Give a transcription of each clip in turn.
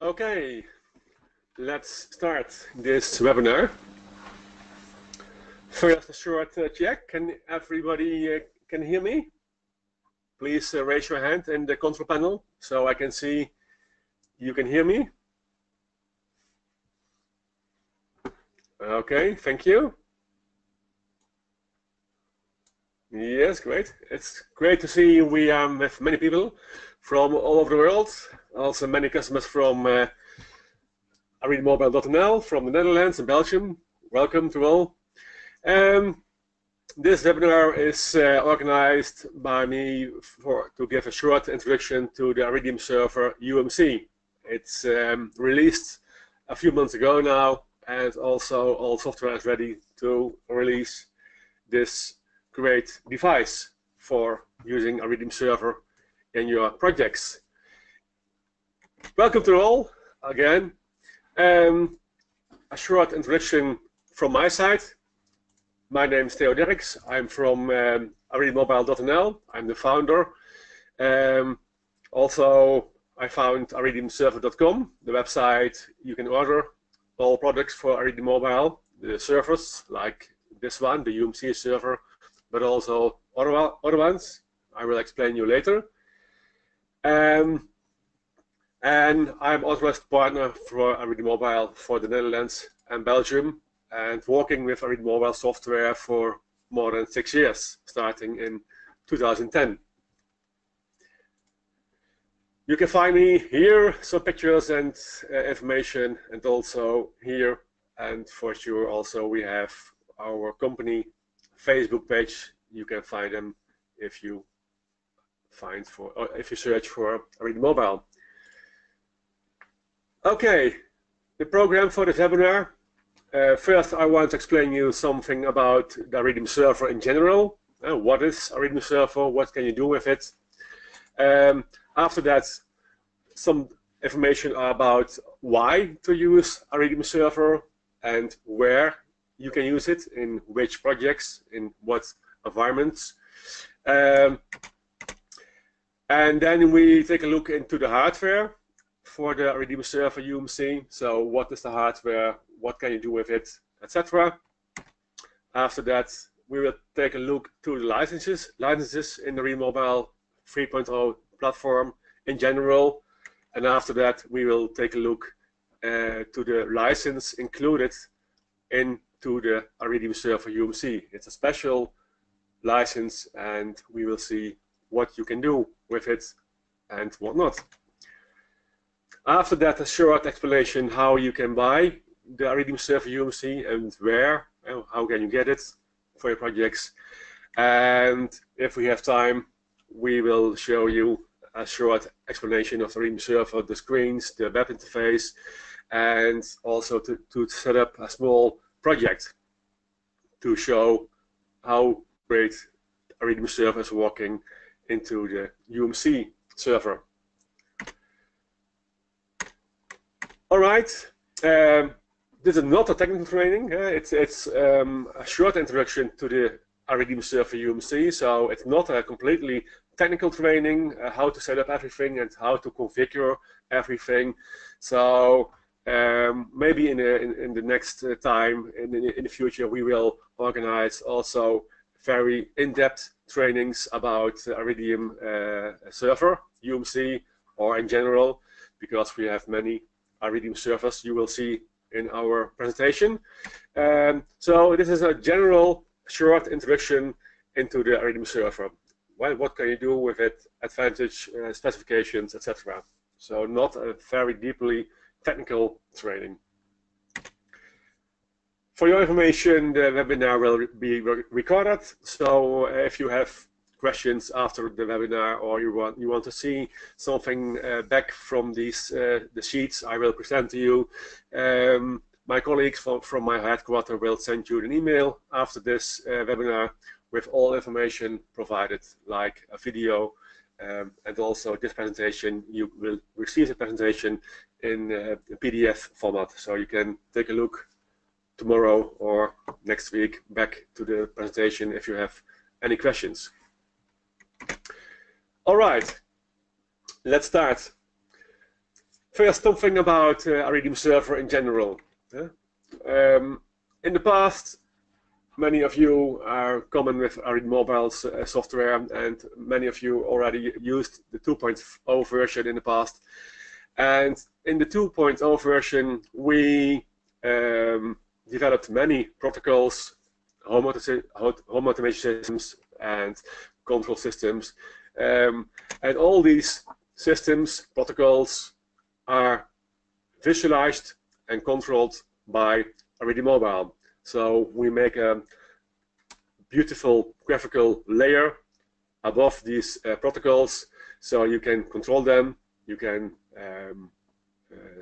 Okay, let's start this webinar. First, a short check. Can everybody can hear me? Please raise your hand in the control panel so I can see you can hear me. Okay, thank you. Yes, great. It's great to see we have many people from all over the world. Also many customers from iRidium from the Netherlands and Belgium. Welcome to all. This webinar is organized by me to give a short introduction to the iRidium server UMC. It's released a few months ago now, and also all software is ready to release this great device for using iRidium server in your projects. Welcome to all again. A short introduction from my side. My name is Theo Derks. I'm from iRidium.nl. I'm the founder. Also, I found iRidiumserver.com, the website you can order all products for iRidium Mobile, the servers like this one, the UMC server, but also other ones. I will explain you later. And I'm authorized partner for iRidium Mobile for the Netherlands and Belgium, and working with iRidium Mobile software for more than 6 years, starting in 2010. You can find me here, some pictures and information, and also here, and for sure also we have our company Facebook page. You can find them if you search for iRidium Mobile. Okay, the program for this webinar. First, I want to explain you something about the iRidium server in general. What is iRidium server? What can you do with it? After that, some information about why to use iRidium server and where you can use it, in which projects, in what environments. And then we take a look into the hardware for the iRidium server UMC. So what is the hardware, what can you do with it, etc. After that, we will take a look to the licenses in the iRidium Mobile 3.0 platform in general. And after that, we will take a look to the license included into the iRidium server UMC. It's a special license, and we will see what you can do with it and what not. After that, a short explanation how you can buy the iRidium server UMC and where, how can you get it for your projects. And if we have time, we will show you a short explanation of the iRidium server, the screens, the web interface, and also to set up a small project to show how great iRidium server is working into the UMC server. All right, this is not a technical training. It's a short introduction to the iRidium server UMC, so it's not a completely technical training, how to set up everything and how to configure everything. So maybe in the next time, in the future, we will organize also very in-depth trainings about iRidium server, UMC, or in general, because we have many iRidium servers you will see in our presentation. So this is a general short introduction into the iRidium server. Well, what can you do with it, advantage, specifications, etc. So not a very deeply technical training. For your information, the webinar will be recorded, so if you have questions after the webinar, or you want to see something back from these the sheets I will present to you, my colleagues from my headquarters will send you an email after this webinar with all information provided, like a video, and also this presentation. You will receive the presentation in a PDF format, so you can take a look tomorrow or next week back to the presentation if you have any questions. All right, let's start. First, something about iRidium server in general. In the past, many of you are common with iRidium mobile software, and many of you already used the 2.0 version in the past. And in the 2.0 version, we developed many protocols, home automation systems, and control systems. And all these systems, protocols, are visualized and controlled by iRidium Mobile. So we make a beautiful graphical layer above these protocols, so you can control them, you can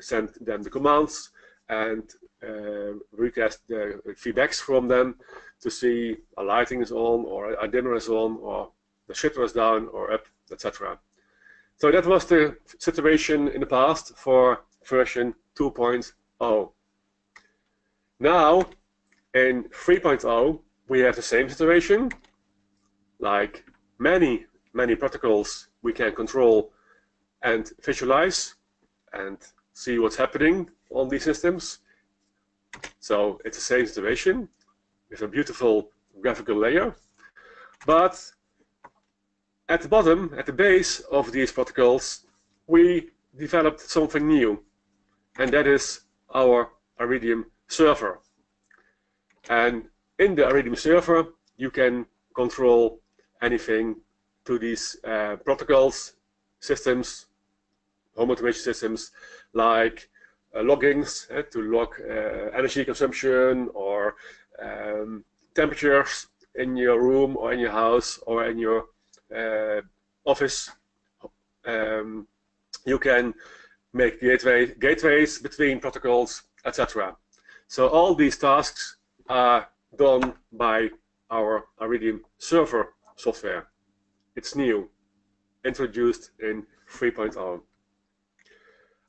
send them the commands, and request the feedbacks from them to see a lighting is on, or a dimmer is on, or the shutter is down or up, etc. So that was the situation in the past for version 2.0. Now, in 3.0, we have the same situation. Like many protocols, we can control and visualize and see what's happening on these systems. So it's the same situation with a beautiful graphical layer. But at the bottom, at the base of these protocols, we developed something new, and that is our iRidium server. And in the iRidium server, you can control anything to these protocols, systems, home automation systems, like loggings to log energy consumption, or temperatures in your room or in your house or in your office. You can make gateways between protocols, etc. So all these tasks are done by our iRidium server software. It's new, introduced in 3.0.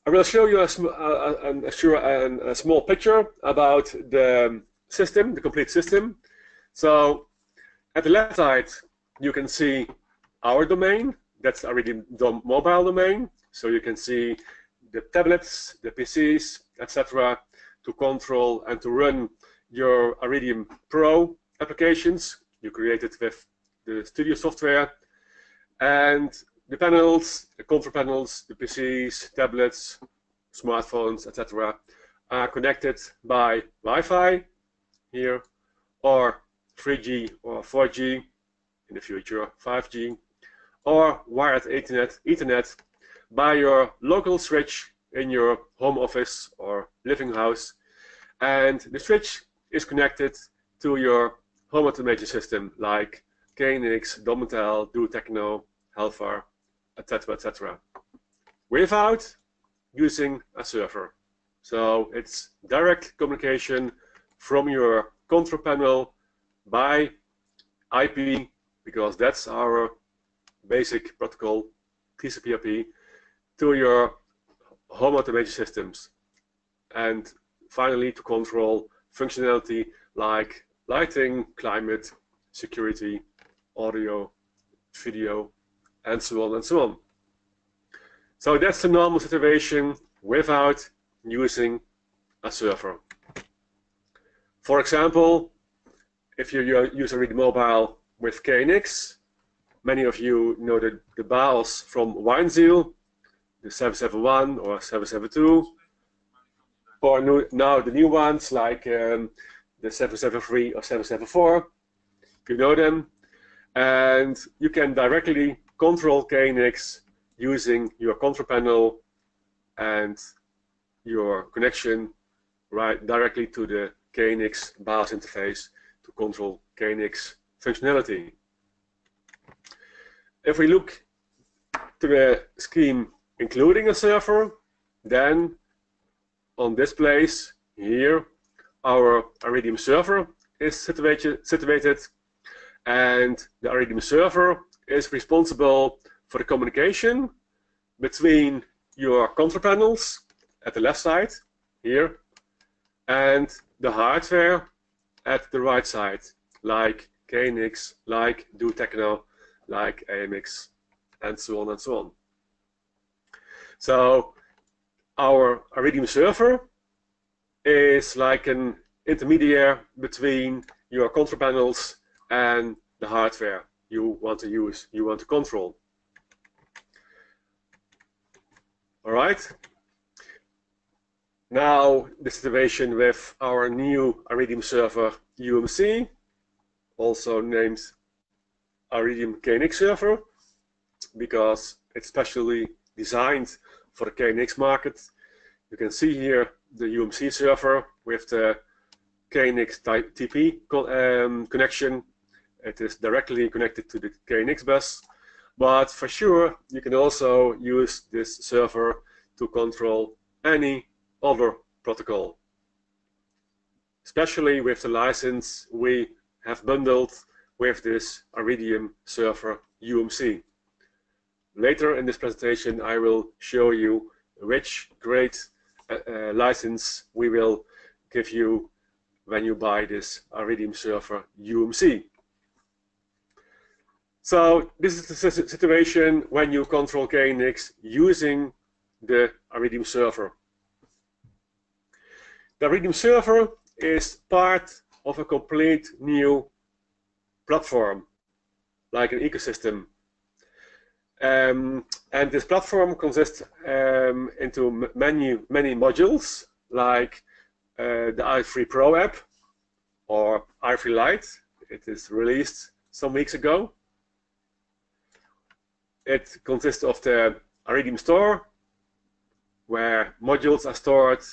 I will show you a small picture about the system, the complete system. So at the left side, you can see our domain. That's iRidium mobile domain. So you can see the tablets, the PCs, etc. to control and to run your iRidium Pro applications you created with the studio software. And the panels, the control panels, the PCs, tablets, smartphones, etc. are connected by Wi-Fi here, or 3G or 4G, in the future 5G, or wired Ethernet by your local switch in your home office or living house. And the switch is connected to your home automation system like KNX, Domitel, DoTechno, Helvar, etc., etc., without using a server. So it's direct communication from your control panel by IP, because that's our basic protocol, TCP/IP, to your home automation systems. And finally, to control functionality like lighting, climate, security, audio, video, and so on and so on. So that's the normal situation without using a server. For example, if you use iRidium Mobile with KNX, many of you know the BIOS from WineZeal, the 771 or 772, or now the new ones like the 773 or 774. You know them, and you can directly control KNX using your control panel and your connection right directly to the KNX BIOS interface to control KNX functionality. If we look to the scheme including a server, then on this place here our iRidium server is situated, and the iRidium server is responsible for the communication between your control panels at the left side here and the hardware at the right side, like KNX, like DoTechno, like AMX, and so on and so on. So our iRidium server is like an intermediary between your control panels and the hardware you want to use, you want to control. All right. Now the situation with our new iRidium server UMC, also named iRidium KNX server, because it's specially designed for the KNX market. You can see here the UMC server with the KNX TP connection. It is directly connected to the KNX bus, but for sure you can also use this server to control any other protocol, especially with the license we have bundled with this iRidium server UMC. Later in this presentation I will show you which great license we will give you when you buy this iRidium server UMC. So this is the situation when you control KNX using the iRidium server. The iRidium server is part of a complete new platform, like an ecosystem. And this platform consists into many modules, like the i3 Pro app or i3 Lite. It is released some weeks ago. It consists of the iRidium store, where modules are stored,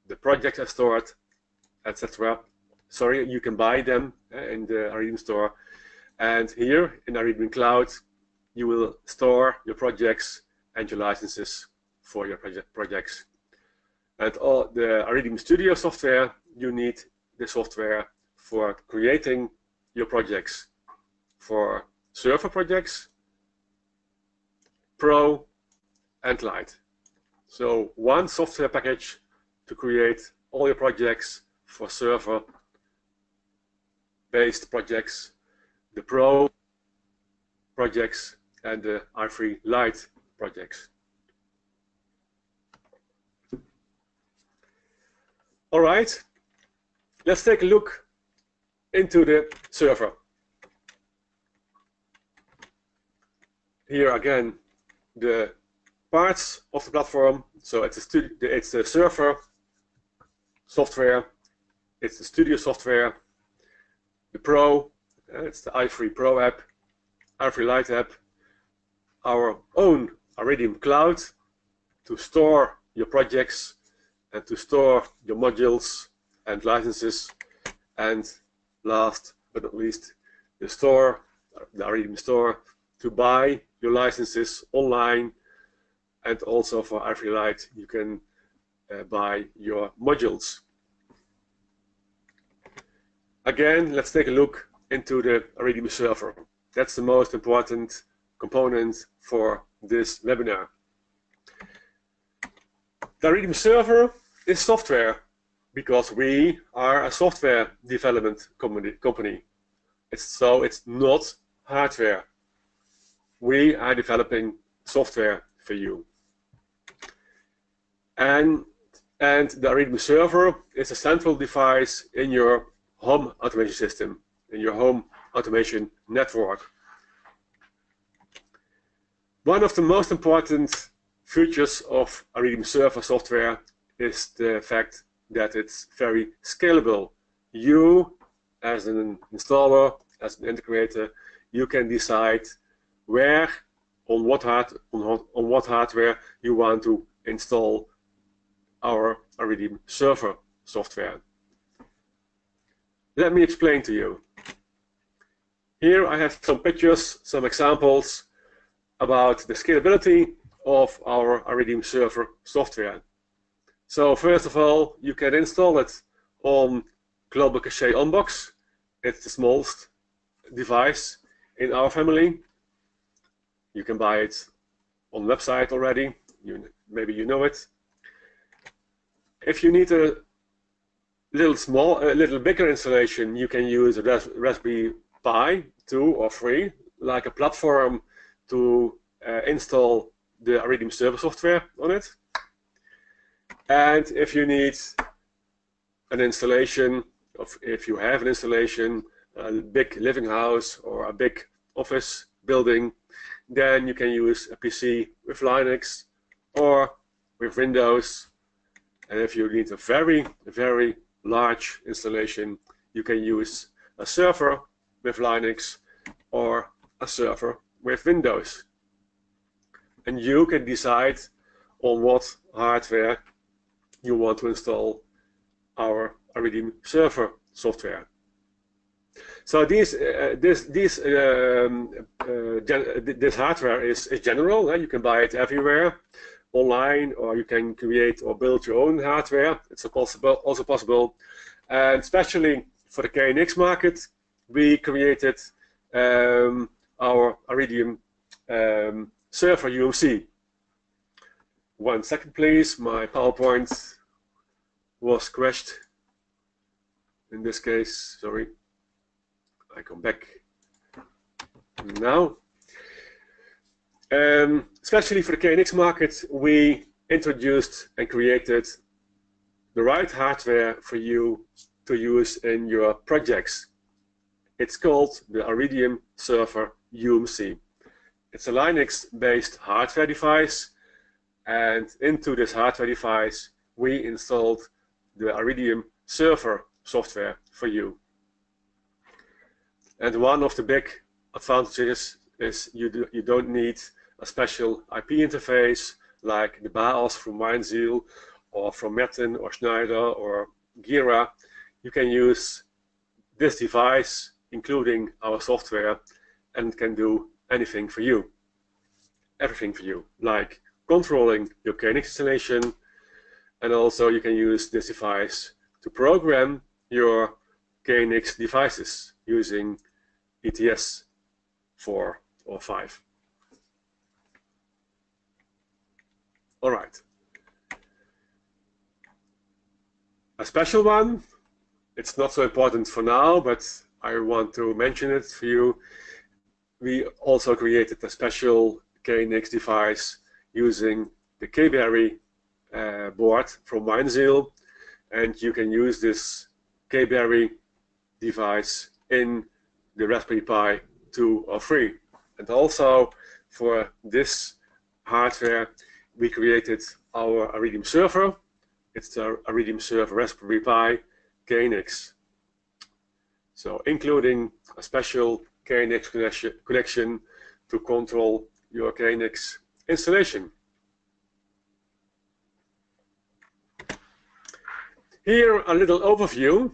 the projects are stored, etc. Sorry, you can buy them in the iRidium store. And here in iRidium Cloud, you will store your projects and your licenses for your projects. And all the iRidium Studio software, you need the software for creating your projects, for server projects, Pro and Lite. So one software package to create all your projects for server-based projects, the Pro projects, and the i3 Lite projects. All right, let's take a look into the server. Here again, the parts of the platform. So it's the server software, it's the studio software, the Pro, it's the i3 Pro app, i3 Lite app, our own iRidium Cloud to store your projects and to store your modules and licenses, and last but not least, the store, the iRidium store, to buy your licenses online, and also for iRidium Lite you can buy your modules. Again, let's take a look into the iRidium server. That's the most important component for this webinar. The iRidium server is software because we are a software development company. So it's not hardware. We are developing software for you. And the iRidium server is a central device in your home automation system, in your home automation network. One of the most important features of iRidium server software is the fact that it's very scalable. You, as an installer, as an integrator, you can decide where, on what hardware you want to install our iRidium server software. Let me explain to you. Here I have some pictures, some examples about the scalability of our iRidium server software. So first of all, you can install it on Global Cache Unbox. It's the smallest device in our family. You can buy it on the website already. Maybe you know it. If you need a little bigger installation, you can use a Raspberry Pi 2 or 3, like a platform to install the iRidium server software on it. And if you need an installation, if you have an installation, a big living house or a big office building, then you can use a PC with Linux or with Windows. And if you need a very, very large installation, you can use a server with Linux or a server with Windows. And you can decide on what hardware you want to install our iRidium server software. So this hardware is general. You can buy it everywhere online, or you can create or build your own hardware. It's also possible. And especially for the KNX market, we created our iRidium server UMC. 1 second, please. My PowerPoint was crashed. In this case, sorry. I come back now. Especially for the KNX market, we introduced and created the right hardware for you to use in your projects. It's called the iRidium server UMC. It's a Linux-based hardware device, and into this hardware device we installed the iRidium server software for you. And one of the big advantages is you don't need a special IP interface like the BIOS from Weinzierl or from Metten or Schneider or Gira. You can use this device, including our software, and it can do anything for you. Everything for you, like controlling your KNX installation, and also you can use this device to program your KNX devices using ETS 4 or 5. All right. A special one, it's not so important for now, but I want to mention it for you. We also created a special KNX device using the K-Berry board from Weinzierl, and you can use this K-Berry device in the Raspberry Pi 2 or 3. And also for this hardware we created our iRidium server. It's the iRidium server Raspberry Pi KNX. So including a special KNX connection to control your KNX installation. Here a little overview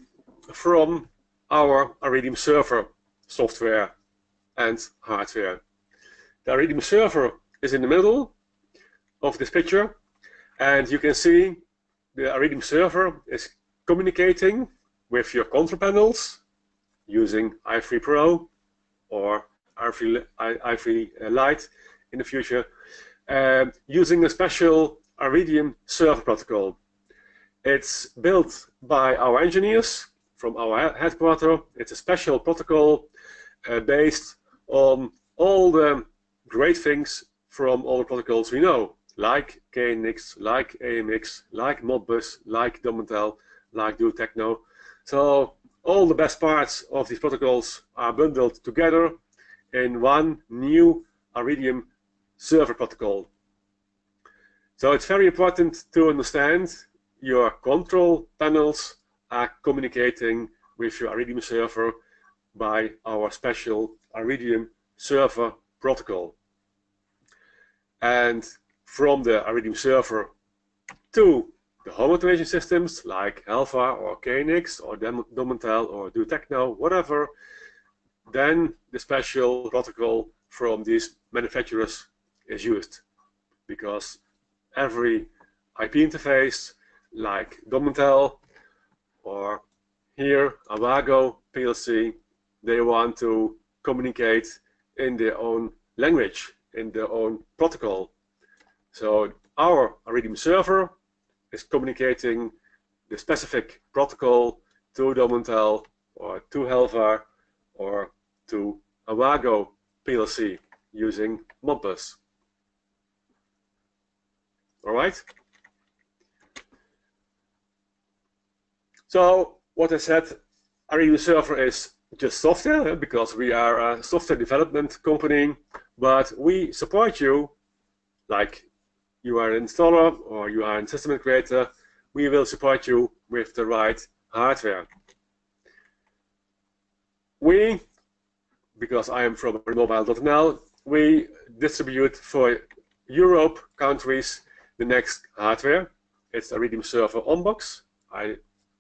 from our iRidium server software and hardware. The iRidium server is in the middle of this picture, and you can see the iRidium server is communicating with your control panels using i3 Pro or i3 Lite in the future, using a special iRidium server protocol. It's built by our engineers from our headquarters. It's a special protocol based on all the great things from all the protocols we know, like KNX, like AMX, like Modbus, like Domentel, like DuoTechno. So all the best parts of these protocols are bundled together in one new iRidium server protocol. So it's very important to understand your control panels are communicating with your iRidium server by our special iRidium server protocol. And from the iRidium server to the home automation systems like Alpha or KNX or Domentel or DuoTechno, whatever, then the special protocol from these manufacturers is used, because every IP interface like Domentel or here Avago PLC, they want to communicate in their own language, in their own protocol. So our iRidium server is communicating the specific protocol to Domentel or to Helvar or to Avago PLC using Modbus. All right. So what I said, iRidium server is just software, because we are a software development company, but we support you, like you are an installer or you are a system integrator, we will support you with the right hardware. We, because I am from mobile.nl, we distribute for Europe countries the next hardware. It's a iRidium server on box. I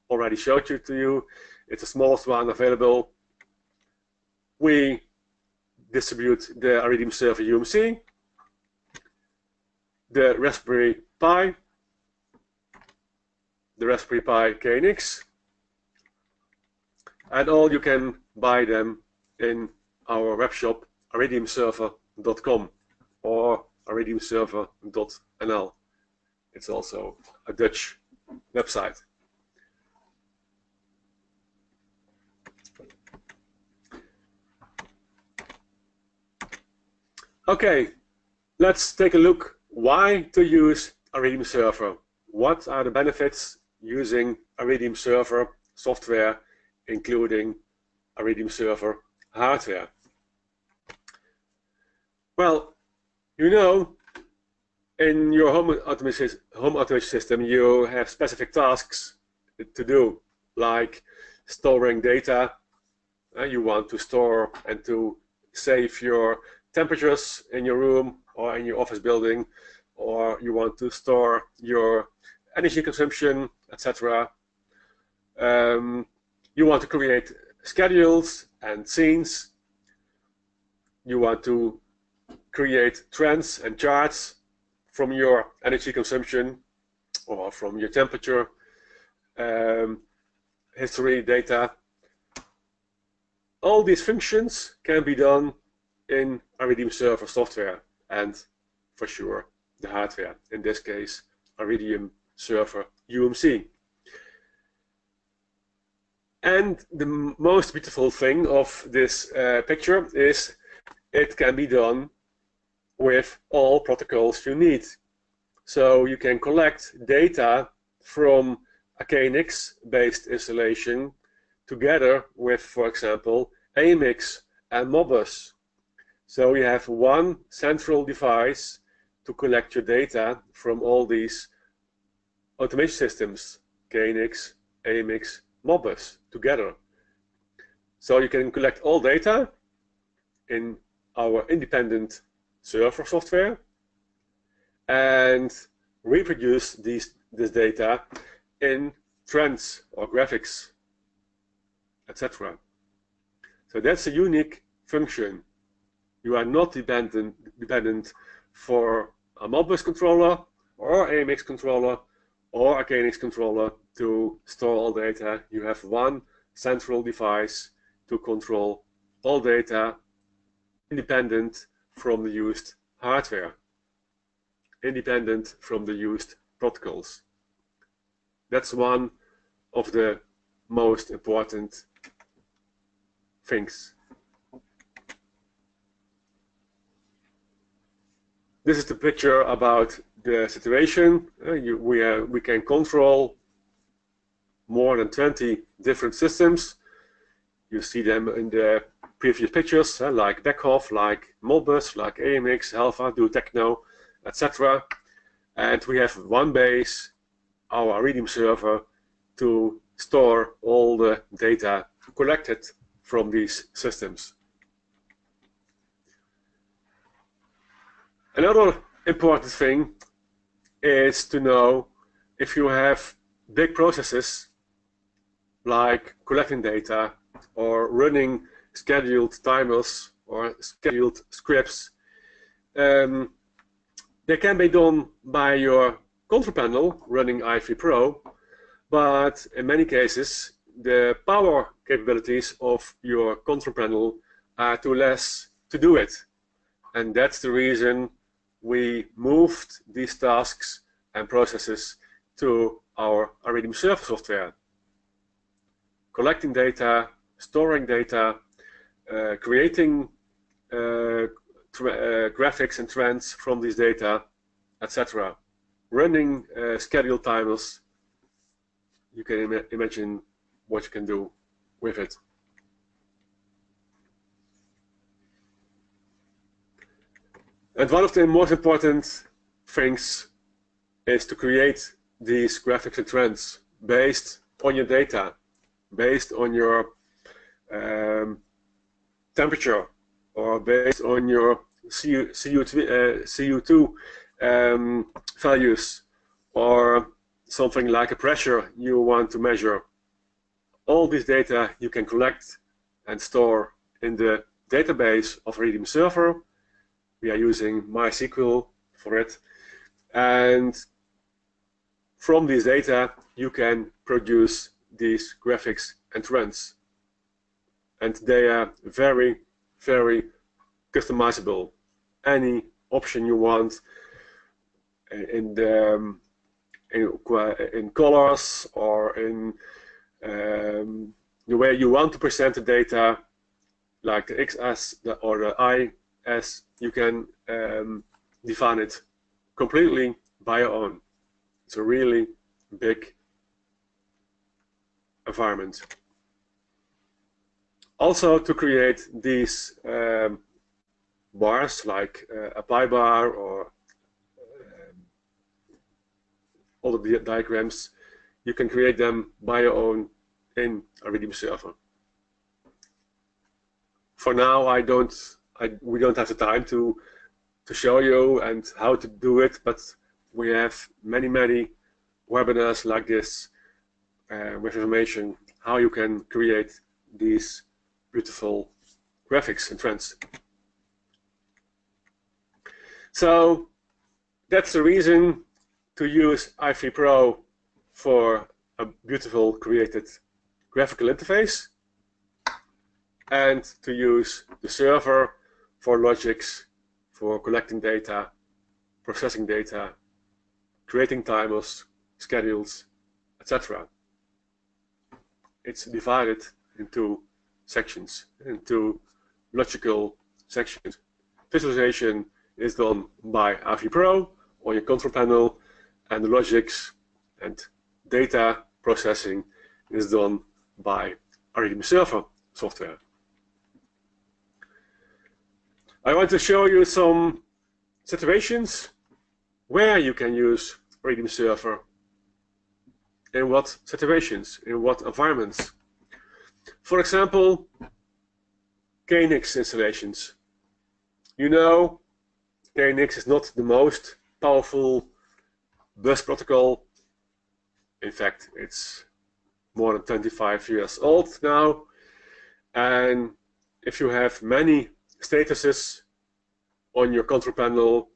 already showed you to you. It's the smallest one available. We distribute the iRidium server UMC, the Raspberry Pi, the Raspberry Pi KNX, and all you can buy them in our web shop iridiumserver.com or iridiumserver.nl. It's also a Dutch website. Okay, let's take a look why to use iRidium server. What are the benefits using iRidium server software, including iRidium server hardware? Well, you know, in your home automation system, you have specific tasks to do, like storing data. You want to store and to save your temperatures in your room or in your office building, or you want to store your energy consumption, etc. You want to create schedules and scenes. You want to create trends and charts from your energy consumption or from your temperature history data. All these functions can be done in iRidium server software, and for sure the hardware, in this case iRidium server UMC. And the most beautiful thing of this picture is it can be done with all protocols you need. So you can collect data from a KNX based installation together with, for example, AMX and Modbus. So you have one central device to collect your data from all these automation systems, KNX, AMX, Modbus, together. So you can collect all data in our independent server software and reproduce this data in trends or graphics, etc. So that's a unique function. You are not dependent for a Modbus controller or AMX controller or a KNX controller to store all data. You have one central device to control all data, independent from the used hardware, independent from the used protocols. That's one of the most important things. This is the picture about the situation. We can control more than 20 different systems. You see them in the previous pictures, like Beckhoff, like Modbus, like AMX, Alpha, DuTechno, etc. And we have one base, our iRidium server, to store all the data collected from these systems. Another important thing is to know if you have big processes like collecting data or running scheduled timers or scheduled scripts. They can be done by your control panel running i3 Pro, but in many cases the power capabilities of your control panel are too less to do it. And that's the reason we moved these tasks and processes to our iRidium server software. Collecting data, storing data, creating graphics and trends from these data, etc. Running schedule timers. you can imagine what you can do with it. And one of the most important things is to create these graphics and trends based on your data, based on your temperature, or based on your CO2 values, or something like a pressure you want to measure. All this data you can collect and store in the database of iRidium server. We are using MySQL for it, and from this data you can produce these graphics and trends, and they are very, very customizable. Any option you want in colors, or in the way you want to present the data, like the XS or the IS, you can define it completely by your own. It's a really big environment. Also, to create these bars, like a pie bar, or all of the diagrams, you can create them by your own in iRidium server. For now, we don't have the time to show you and how to do it, but we have many webinars like this with information how you can create these beautiful graphics and trends. So that's the reason to use i3 Pro for a beautiful created graphical interface, and to use the server for logics, for collecting data, processing data, creating timers, schedules, etc. It's divided into sections, into logical sections. Visualization is done by i3 Pro on your control panel, and the logics and data processing is done by iRidium server software. I want to show you some situations where you can use iRidium server. In what situations, in what environments. For example, KNX installations. You know, KNX is not the most powerful bus protocol. In fact, it's more than 25 years old now. And if you have many statuses on your control panel,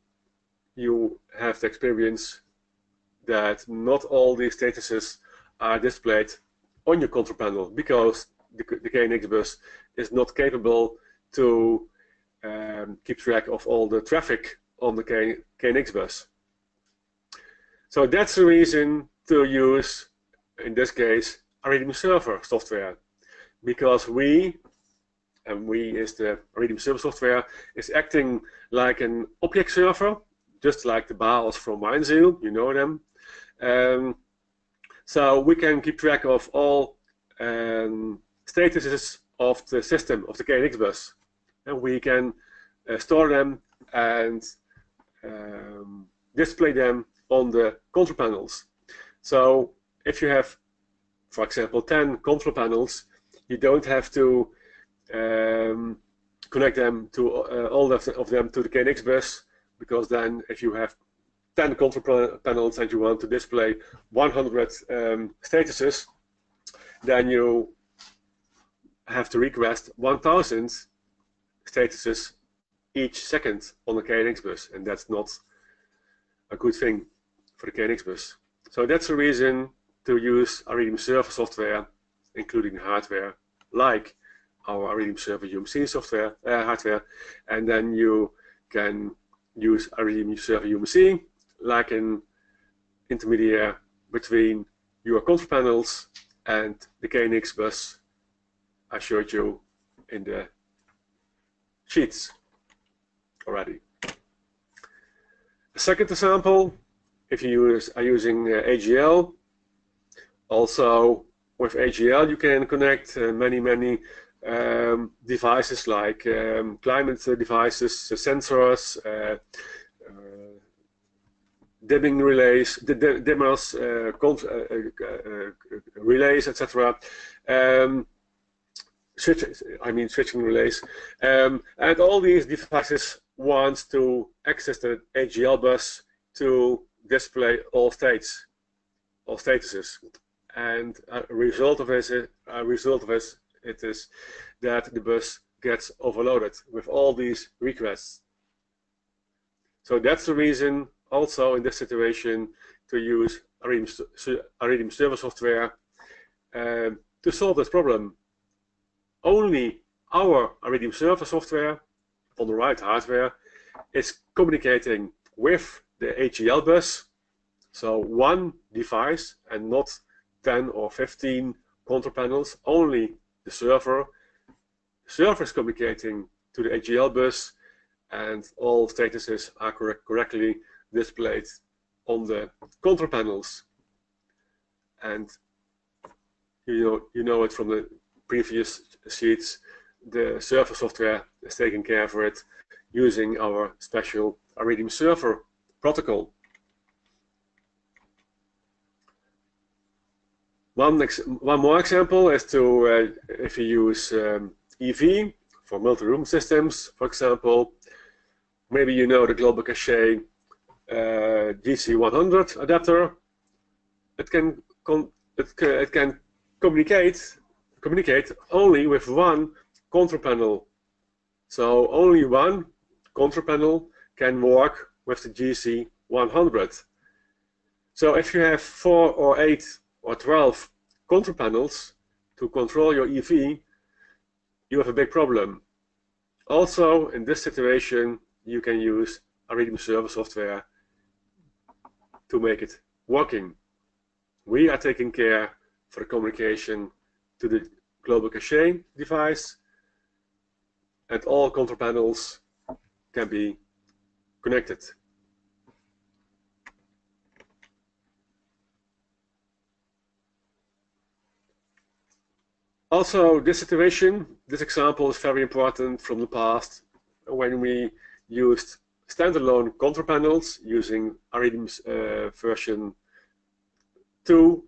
you have the experience that not all these statuses are displayed on your control panel, because the KNX bus is not capable to keep track of all the traffic on the KNX bus. So that's the reason to use, in this case, iRidium server software, because we is the iRidium server software, is acting like an object server, just like the BAOS from Weinzierl, you know them. So we can keep track of all statuses of the system, of the KNX bus, and we can store them and display them on the control panels. So if you have, for example, 10 control panels, you don't have to connect them to all of them to the KNX bus, because then if you have 10 control panels and you want to display 100 statuses, then you have to request 1000 statuses each second on the KNX bus, and that's not a good thing for the KNX bus. So that's the reason to use iRidium server software, including hardware like our iRidium server UMC software hardware, and then you can use iRidium server UMC like an intermediary between your control panels and the KNX bus I showed you in the sheets already. A second example, if you are using AGL Also, with AGL, you can connect many devices like climate devices, sensors, dimming relays, dimmers, relays, etc. Switching relays, and all these devices want to access the AGL bus to display all states, all statuses, and a result of it is that the bus gets overloaded with all these requests. So that's the reason also in this situation to use iRidium server software to solve this problem. Only our iRidium server software on the right hardware is communicating with the AGL bus, so one device and not 10 or 15 control panels, only the server. The server is communicating to the AGL bus, and all statuses are correctly displayed on the control panels. And you know it from the previous sheets, the server software is taking care of it using our special iRidium server protocol. One more example is to if you use EV for multi-room systems, for example. Maybe you know the global cache GC100 adapter. It can communicate only with one control panel. So only one control panel can work with the GC100. So if you have 4 or 8 or 12 control panels to control your EV, you have a big problem. Also, in this situation, you can use iRidium server software to make it working. We are taking care for the communication to the global cache device, and all control panels can be connected. Also, this example is very important from the past when we used standalone control panels using iRidium's version 2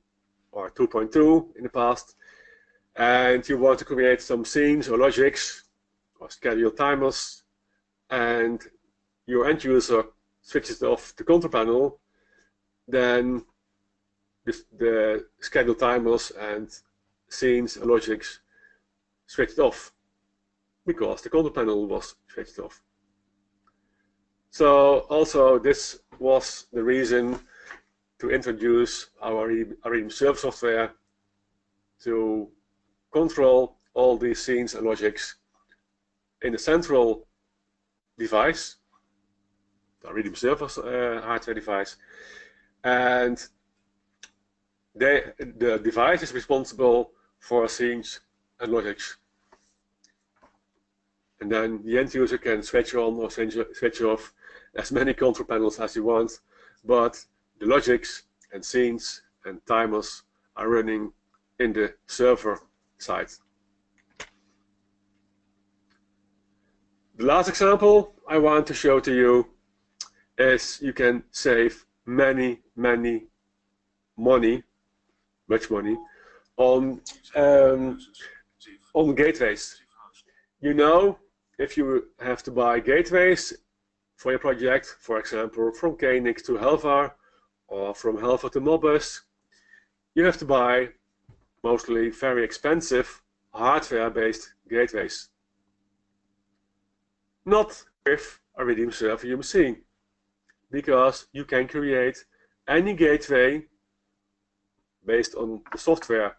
or 2.2 in the past, and you want to create some scenes or logics or schedule timers, and your end user switches off the control panel, then the schedule timers and scenes and logics switched off because the control panel was switched off. So also this was the reason to introduce our iRidium server software to control all these scenes and logics in the central device, the iRidium server hardware device, and the device is responsible for scenes and logics. And then the end user can switch on or switch off as many control panels as you want, but the logics and scenes and timers are running in the server side. The last example I want to show to you is you can save much money on gateways. You know, if you have to buy gateways for your project, for example, from KNX to Helvar or from Helvar to Modbus, you have to buy mostly very expensive hardware-based gateways. Not with iRidium server UMC, because you can create any gateway based on the software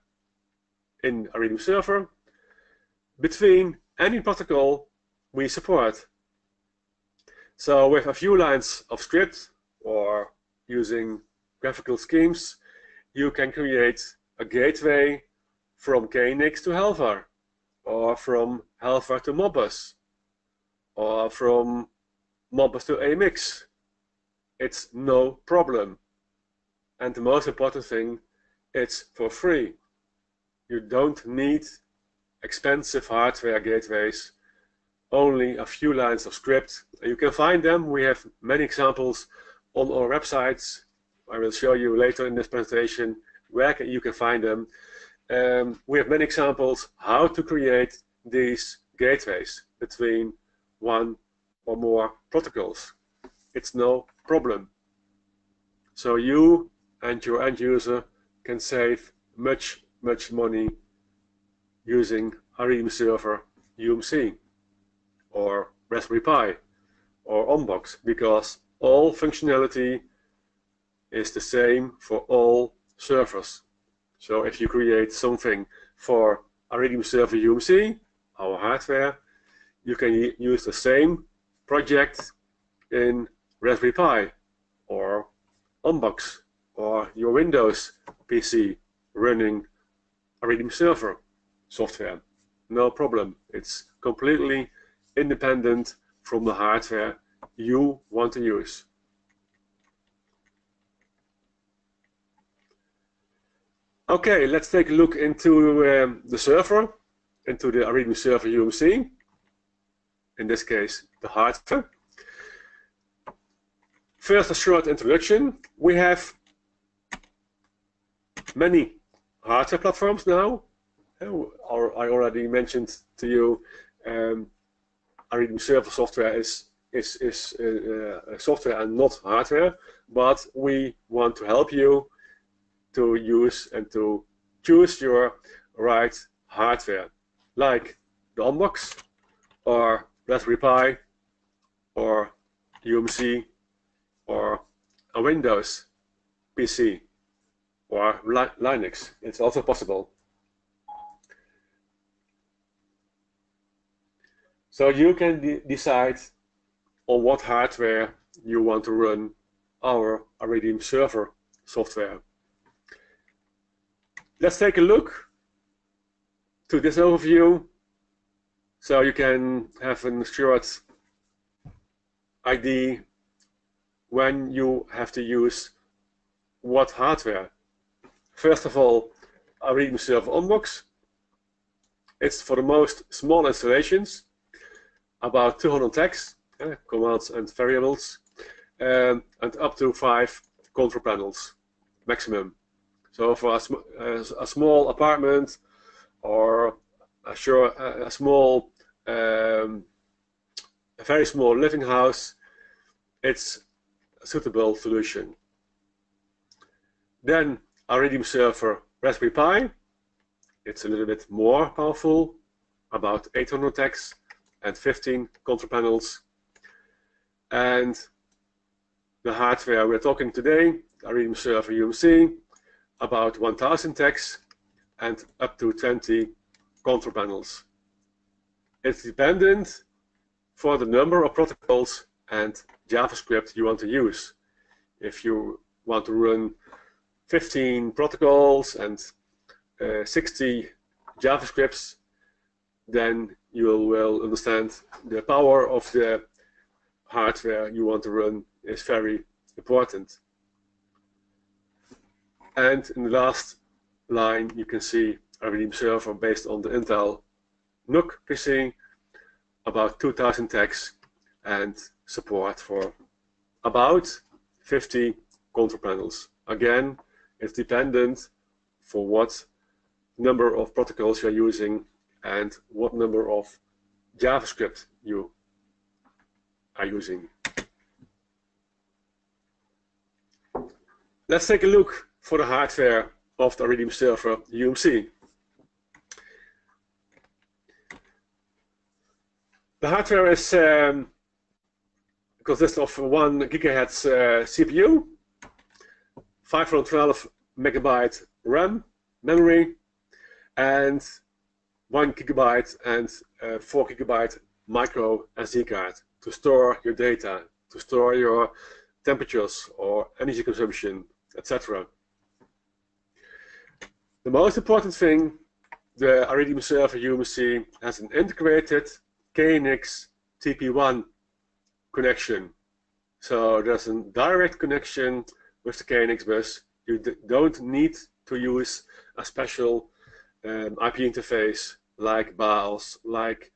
in iRidium server between any protocol we support. So with a few lines of script or using graphical schemes, you can create a gateway from KNX to Helvar, or from Helvar to Modbus, or from Modbus to AMX. It's no problem. And the most important thing, it's for free. You don't need expensive hardware gateways, only a few lines of script. You can find them. We have many examples on our websites. I will show you later in this presentation where you can find them. We have many examples how to create these gateways between one or more protocols. It's no problem. So you and your end user can save much money using iRidium server UMC or Raspberry Pi or Unbox, because all functionality is the same for all servers. So if you create something for iRidium server UMC, our hardware, you can use the same project in Raspberry Pi or Unbox or your Windows PC running iRidium server software. No problem. It's completely independent from the hardware you want to use. Okay, let's take a look into the server, into the iRidium server UMC. In this case, the hardware. First, a short introduction. We have many hardware platforms now. I already mentioned to you, iRidium server software is software and not hardware, but we want to help you to use and to choose your right hardware, like the Unbox or Raspberry Pi or UMC or a Windows PC or Linux. It's also possible. So you can decide on what hardware you want to run our iRidium server software. Let's take a look to this overview so you can have a short idea when you have to use what hardware. First of all, iRidium server Unbox. It's for the most small installations, about 200 tags, commands and variables, and up to 5 control panels maximum. So for a small apartment or a very small living house, it's a suitable solution. Then iRidium server Raspberry Pi. It's a little bit more powerful, about 800 tags and 15 control panels. And the hardware we're talking today, iRidium server UMC, about 1000 tags and up to 20 control panels. It's dependent for the number of protocols and JavaScript you want to use. If you want to run 15 protocols and 60 JavaScripts, then you will understand the power of the hardware you want to run is very important. And in the last line, you can see a iRidium server based on the Intel NUC PC, about 2000 tags and support for about 50 control panels. Again, it's dependent for what number of protocols you're using and what number of JavaScript you are using. Let's take a look for the hardware of the iRidium server UMC. The hardware is consists of 1 GHz CPU, 512 megabyte RAM memory, and 1 GB and 4 GB micro SD card to store your data, to store your temperatures or energy consumption, etc. The most important thing, the iRidium server UMC has an integrated KNX TP1 connection. So there's a direct connection with the KNX bus. You don't need to use a special IP interface like BIOS, like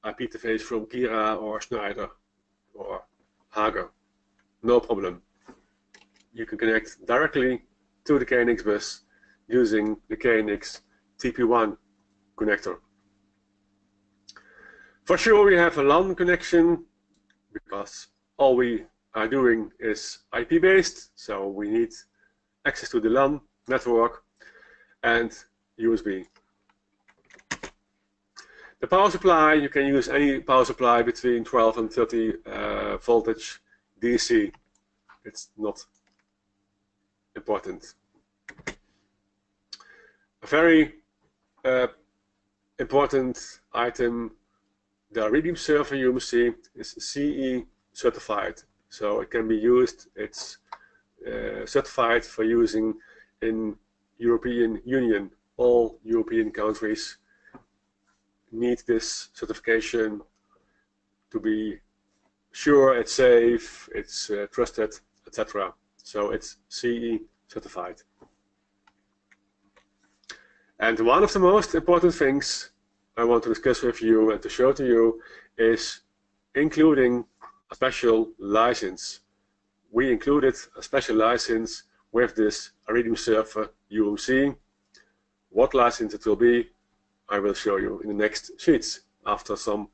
IP interface from Kira or Schneider or Hager. No problem. You can connect directly to the KNX bus using the KNX TP1 connector. For sure we have a LAN connection because all we are doing is IP based, so we need access to the LAN network and USB. The power supply, you can use any power supply between 12 and 30 voltage DC. It's not important. A very important item, the iRidium server UMC is CE certified, so it can be used. It's certified for using in European Union. All European countries need this certification to be sure it's safe, it's trusted, etc. So it's CE certified. And one of the most important things I want to discuss with you and to show to you is including a special license. We included a special license with this iRidium server UMC. What license it will be, I will show you in the next sheets after some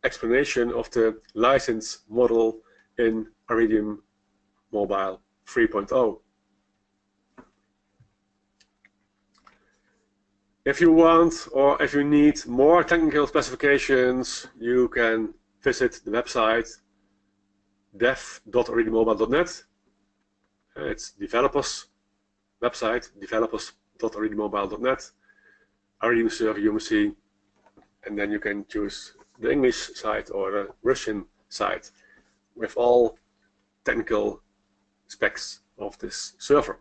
explanation of the license model in iRidium Mobile 3.0. If you want or if you need more technical specifications, you can visit the website dev.iridiummobile.net. It's developers website, developers.iridiummobile.net, iRidium server UMC, and then you can choose the English site or the Russian site with all technical specs of this server.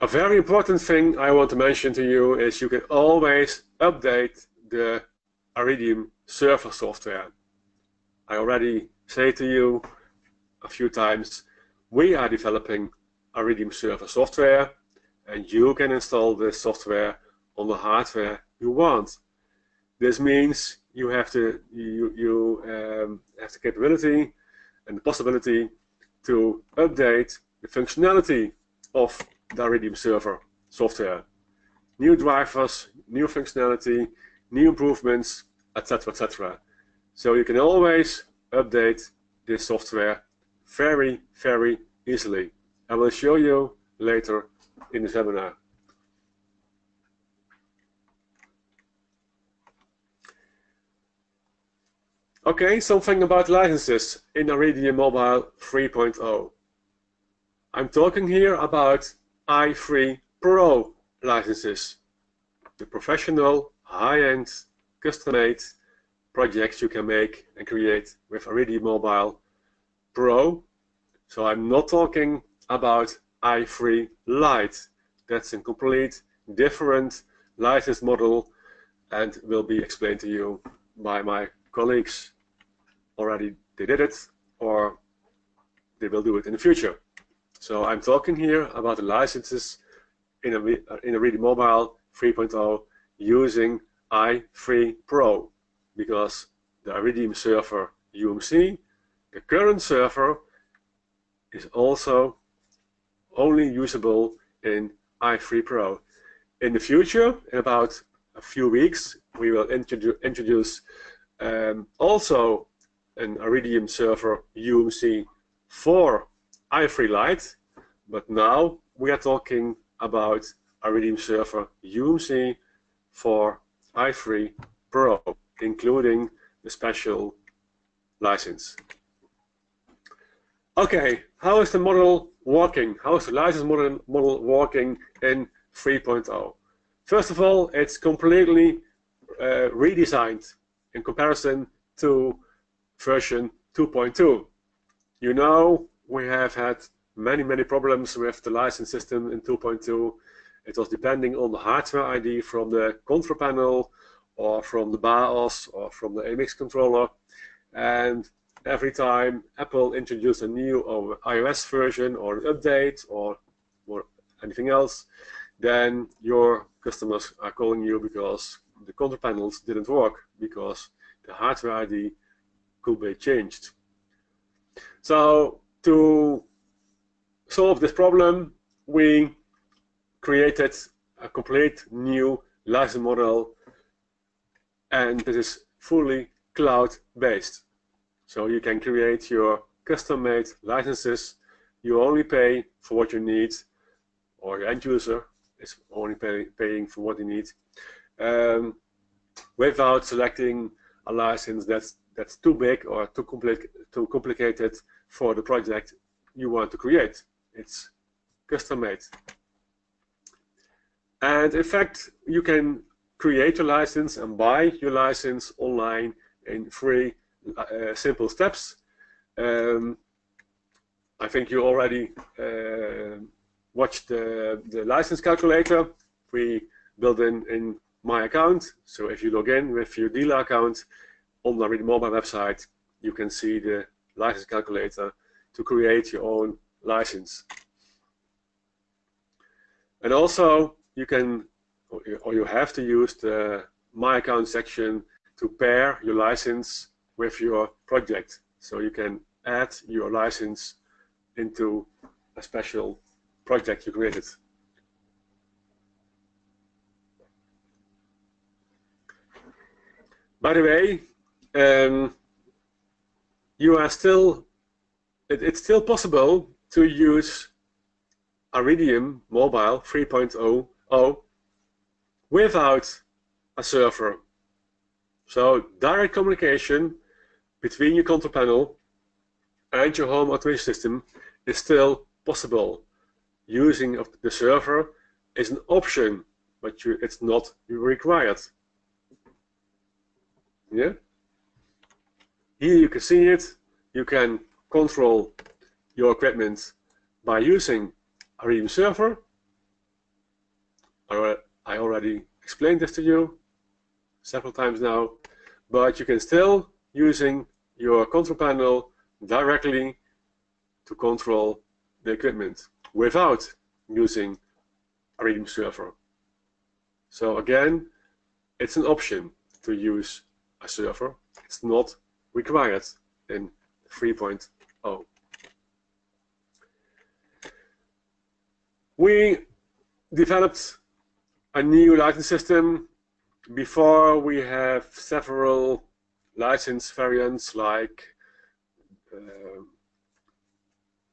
A very important thing I want to mention to you is you can always update the iRidium server software. I already say to you a few times, we are developing iRidium server software, and you can install this software on the hardware you want. This means you have the capability and the possibility to update the functionality of the iRidium server software. New drivers, new functionality, new improvements, etc., etc. So you can always update this software very, very easily. I will show you later in the seminar. Okay, something about licenses in iRidium Mobile 3.0. I'm talking here about i3 Pro licenses, the professional, high-end, custom-made projects you can make and create with iRidium Mobile Pro. So I'm not talking about i3 Lite. That's a complete different license model and will be explained to you by my colleagues. Already they did it, or they will do it in the future. So I'm talking here about the licenses in iRidium Mobile 3.0 using i3 Pro, because the iRidium server UMC, the current server, is also only usable in i3 Pro. In the future, in about a few weeks, we will introduce also an iRidium server UMC for i3 Lite, but now we are talking about iRidium server UMC for i3 Pro, including the special license. Okay, how is the model working? How is the license model working in 3.0? First of all, it's completely redesigned in comparison to version 2.2. You know, we have had many problems with the license system in 2.2. It was depending on the hardware ID from the control panel or from the BIOS or from the AMX controller, and every time Apple introduces a new or iOS version or an update or anything else, then your customers are calling you because the control panels didn't work because the hardware ID could be changed. So to solve this problem, we created a complete new license model, and this is fully cloud-based. So you can create your custom-made licenses. You only pay for what you need, or your end user is only paying for what you need, without selecting a license that's too big or too complicated for the project you want to create. It's custom-made. And in fact, you can create your license and buy your license online in 3 simple steps. I think you already watched the license calculator we built in my account. So if you log in with your dealer account on the iRidium mobile website, you can see the license calculator to create your own license. And also you can, or you have to use the My Account section to pair your license with your project. So you can add your license into a special project you created. By the way, it's still possible to use iRidium Mobile 3.0 without a server. So direct communication between your control panel and your home automation system is still possible. Using the server is an option, but it's not required. Yeah. Here you can see it. You can control your equipment by using iRidium server. I already explained this to you several times now, but you can still using your control panel directly to control the equipment without using iRidium server. So again, it's an option to use a server. It's not required in 3.0. We developed a new license system. Before we have several license variants like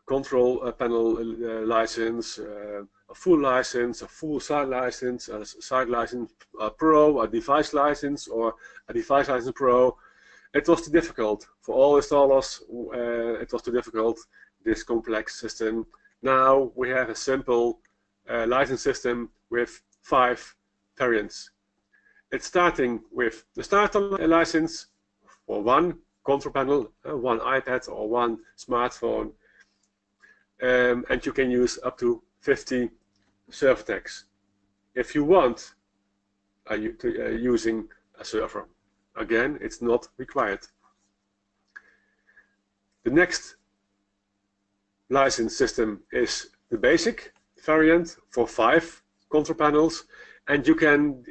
control panel license, a full license, a full site license, a site license pro, a device license, or a device license pro. It was too difficult for all installers. It was too difficult, this complex system. Now we have a simple license system with 5 variants. It's starting with the starter license for one control panel, one iPad or one smartphone, and you can use up to 50 server tags if you want using a server. Again, it's not required. The next license system is the basic variant for 5 control panels, and you can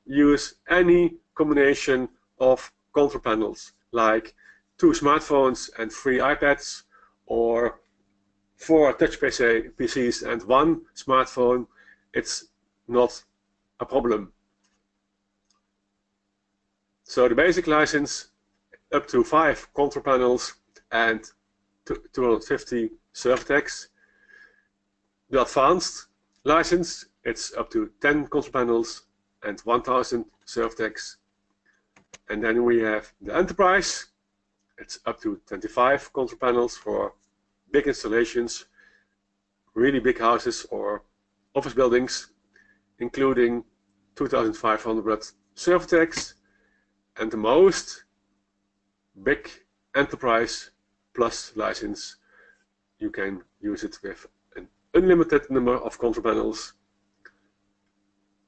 use any combination of control panels, like 2 smartphones and 3 iPads, or 4 touch PCs and 1 smartphone. It's not a problem. So the basic license, up to 5 control panels and 250 server tags. The advanced license, it's up to 10 control panels and 1000 server tags. And then we have the enterprise. It's up to 25 control panels for big installations, really big houses or office buildings, including 2500 server tags. And the most big enterprise plus license, you can use it with an unlimited number of control panels,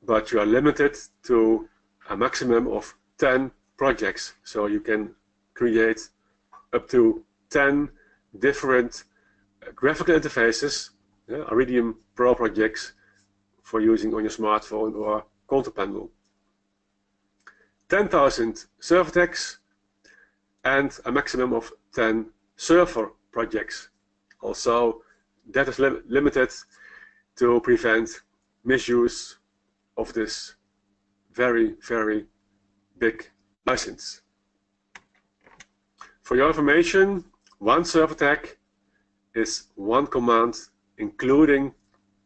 but you are limited to a maximum of 10 projects. So you can create up to 10 different graphical interfaces, iRidium Pro projects for using on your smartphone or control panel. 10,000 server tags and a maximum of 10 server projects. Also, that is limited to prevent misuse of this very, very big license. For your information, one server tag is one command including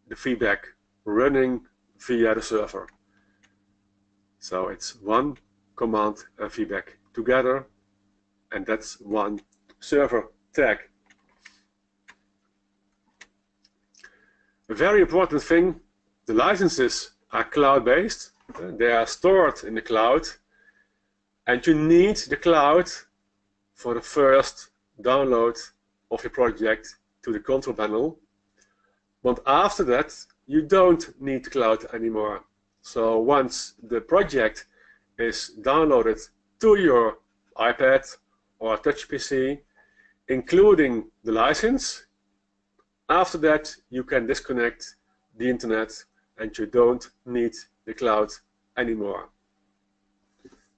the feedback running via the server. So it's one command and feedback together, and that's one server tag. A very important thing, the licenses are cloud-based. They are stored in the cloud, and you need the cloud for the first download of your project to the control panel. But after that, you don't need the cloud anymore. So once the project is downloaded to your iPad or touch PC, including the license, after that you can disconnect the internet and you don't need the cloud anymore.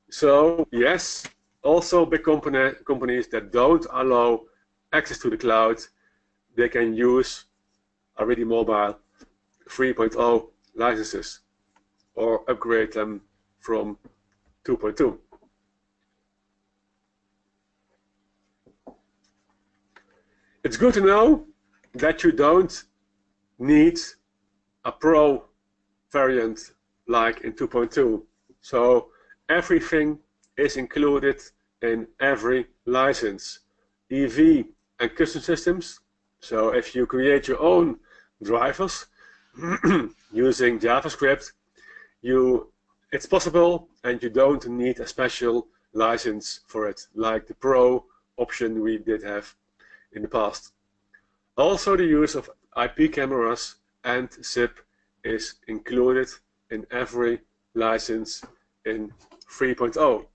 So yes, also big companies that don't allow access to the cloud, they can use iRidium Mobile 3.0 licenses or upgrade them from 2.2. It's good to know that you don't need a Pro variant like in 2.2. So everything is included in every license. EV and custom systems. So if you create your own drivers using JavaScript, it's possible, and you don't need a special license for it, like the Pro option we did have in the past. Also, the use of IP cameras and zip is included in every license in 3.0.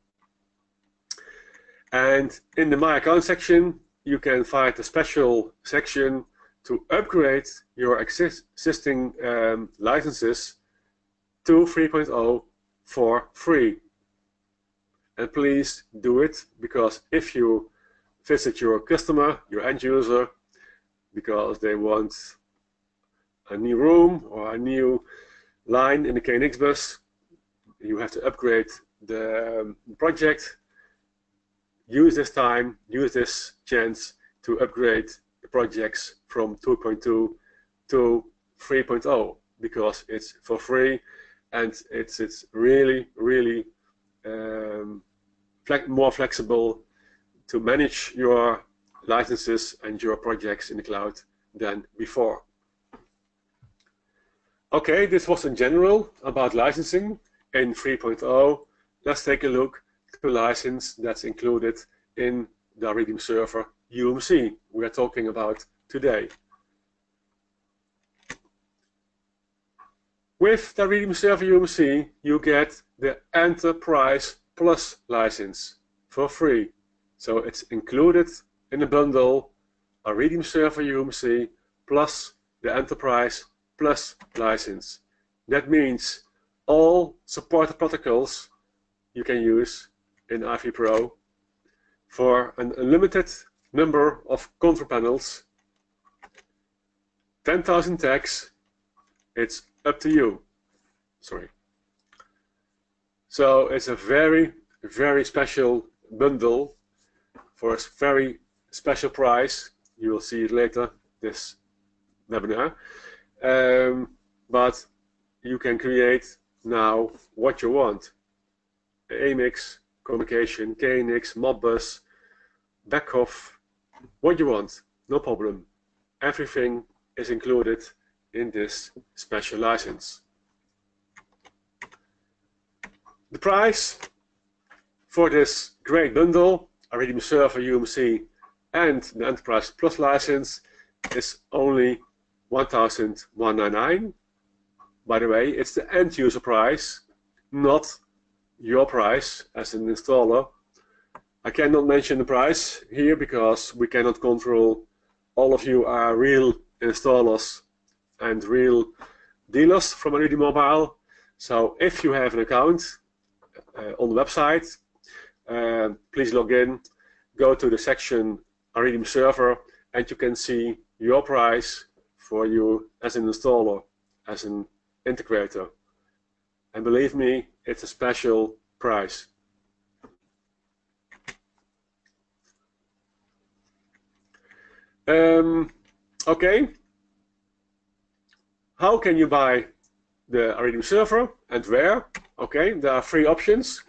And in the My Account section, you can find a special section to upgrade your existing licenses to 3.0 for free. And please do it, because if you visit your customer, your end user, because they want a new room or a new line in the KNX bus, you have to upgrade the project. Use this time, use this chance to upgrade the projects from 2.2 to 3.0, because it's for free and it's really, really more flexible to manage your licenses and your projects in the cloud than before. Okay, this was in general about licensing in 3.0. Let's take a look at the license that's included in the iRidium server UMC we are talking about today. With the iRidium server UMC, you get the Enterprise Plus license for free. So it's included in the bundle iRidium server UMC plus the Enterprise Plus license. That means all supported protocols you can use in iRidium Pro for an unlimited number of control panels, 10,000 tags. It's up to you. Sorry. So it's a very, very special bundle for a very special price. You will see it later, this webinar. But you can create now what you want. AMIX, communication, KNX, Modbus, Backhoff, what you want, no problem. Everything is included in this special license. The price for this great bundle, iRidium server UMC and the Enterprise Plus license, is only $1,199. By the way, it's the end user price, not your price as an installer. I cannot mention the price here because we cannot control. All of you are real installers and real dealers from iRidium Mobile. So if you have an account on the website, please log in, go to the section iRidium server, and you can see your price for you as an installer, as an integrator. And believe me, it's a special price. Okay, how can you buy the iRidium server and where? Okay, there are three options.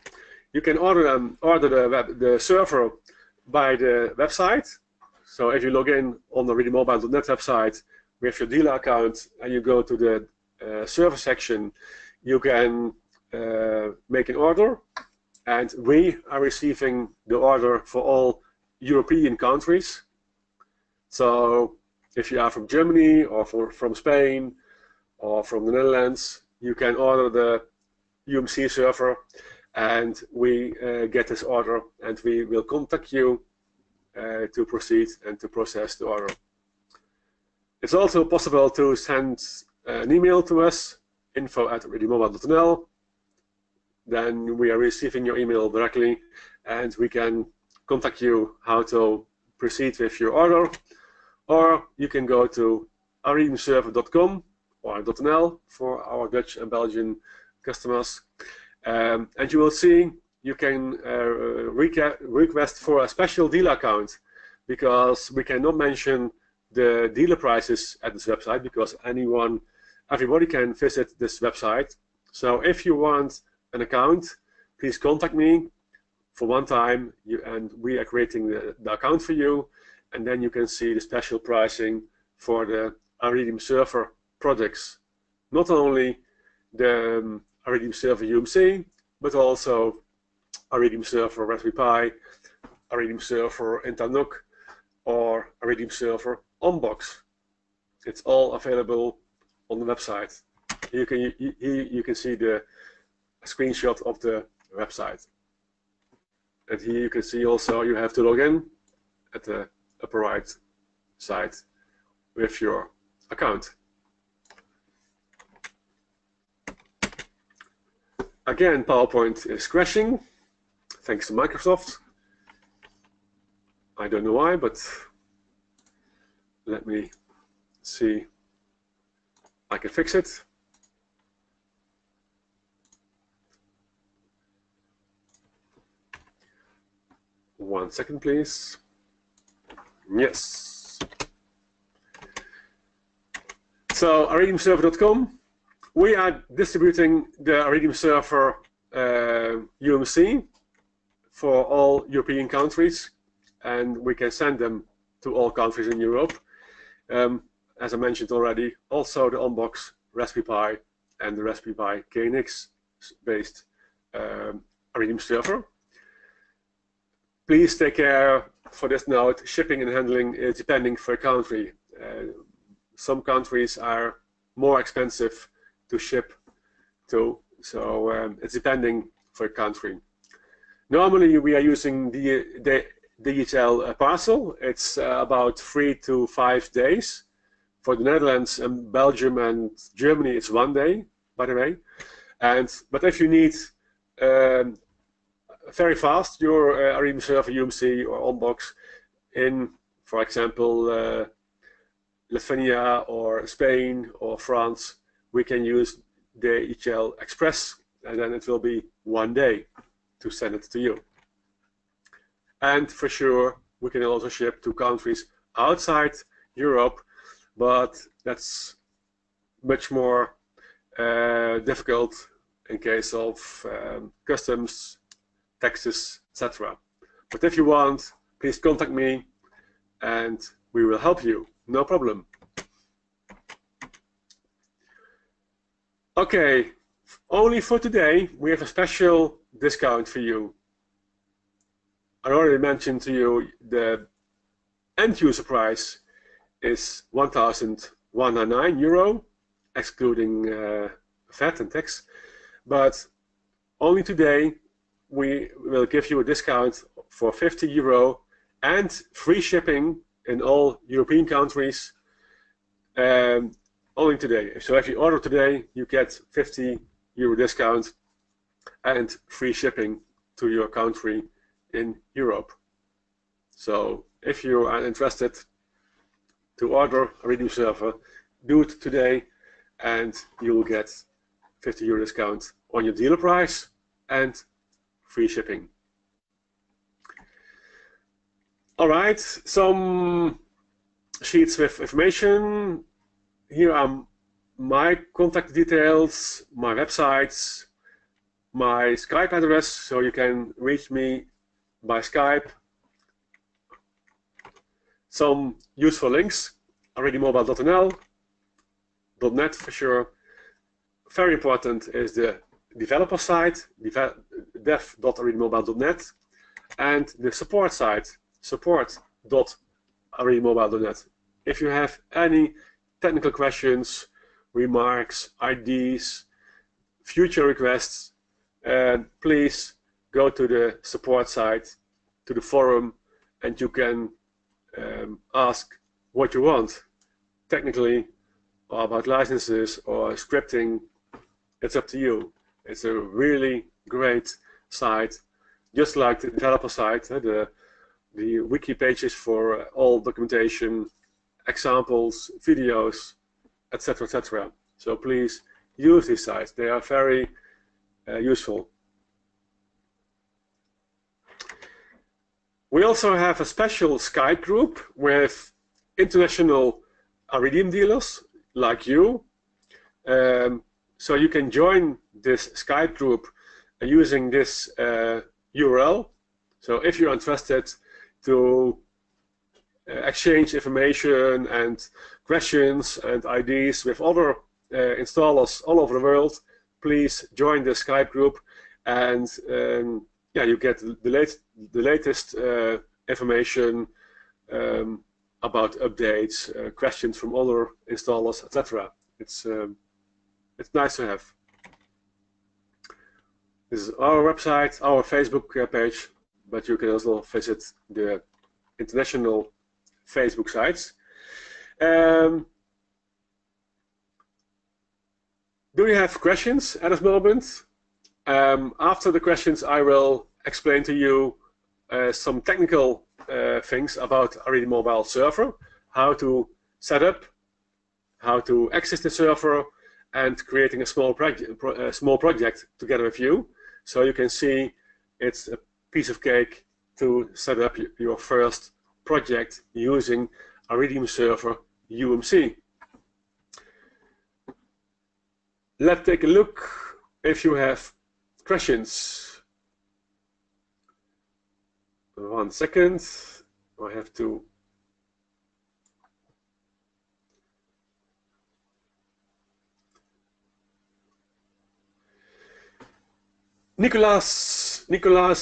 You can order the server by the website. So if you log in on the iRidiummobile.net website with your dealer account and you go to the server section, you can make an order, and we are receiving the order for all European countries. So if you are from Germany or from Spain or from the Netherlands, you can order the UMC server, and we get this order, and we will contact you to proceed and to process the order. It's also possible to send an email to us, info@iRidiummobile.nl. Then we are receiving your email directly, and we can contact you how to proceed with your order. Or you can go to iRidiumserver.com or .nl for our Dutch and Belgian customers, and you will see you can request for a special dealer account, because we cannot mention the dealer prices at this website because everybody can visit this website. So if you want an account, please contact me for one time, and we are creating the account for you, and then you can see the special pricing for the iRidium server products. Not only the iRidium server UMC, but also iRidium server Raspberry Pi, iRidium server Intel NUC, or iRidium server Unbox. It's all available on the website. Here you can see the screenshot of the website. And here you can see also you have to log in at the upper right side with your account. Again, PowerPoint is crashing, thanks to Microsoft. I don't know why, but let me see. I can fix it. One second, please. Yes. So, iRidiumserver.com. We are distributing the iRidium server UMC for all European countries, and we can send them to all countries in Europe. As I mentioned already, also the Unbox Raspberry Pi and the Raspberry Pi KNX-based iRidium server. Please take care for this note. Shipping and handling is depending for a country. Some countries are more expensive to ship to, so it's depending for a country. Normally we are using the DHL parcel. It's about 3 to 5 days. For the Netherlands and Belgium and Germany, it's 1 day, by the way. But if you need very fast your iRidium server UMC or Unbox in, for example, Lithuania or Spain or France, we can use DHL Express, and then it will be 1 day to send it to you. And for sure, we can also ship to countries outside Europe, but that's much more difficult in case of customs, taxes, etc. But if you want, please contact me and we will help you, no problem. Okay, only for today we have a special discount for you. I already mentioned to you the end user price is €1,199, excluding VAT and tax, but only today we will give you a discount for €50 and free shipping in all European countries only today. So if you order today, you get €50 discount and free shipping to your country in Europe. So if you are interested to order a iRidium server, do it today and you'll get €50 discount on your dealer price and free shipping. Alright, some sheets with information. Here are my contact details, my websites, my Skype address, so you can reach me by Skype. Some useful links, iRidiummobile.nl, .net for sure. Very important is the developer site, dev.iRidiummobile.net, and the support site, support.iRidiummobile.net. If you have any technical questions, remarks, ideas, future requests, please go to the support site, to the forum, and you can ask what you want, technically, or about licenses or scripting. It's up to you. It's a really great site, just like the developer site, the wiki pages for all documentation, examples, videos, etc., etc. So please use these sites. They are very useful. We also have a special Skype group with international iRidium dealers like you. So you can join this Skype group using this URL. So if you're interested to exchange information and questions and ideas with other installers all over the world, please join the Skype group, and yeah, you get the latest information about updates, questions from other installers, etc. It's nice to have. This is our website, our Facebook page, but you can also visit the international Facebook sites. Do you have questions at this moment? After the questions, I will explain to you some technical things about iRidium Mobile Server, how to set up, how to access the server, and creating a small project together with you, so you can see it's a piece of cake to set up your first project using iRidium Server UMC. Let's take a look if you have questions. 1 second, I have to. Nicolas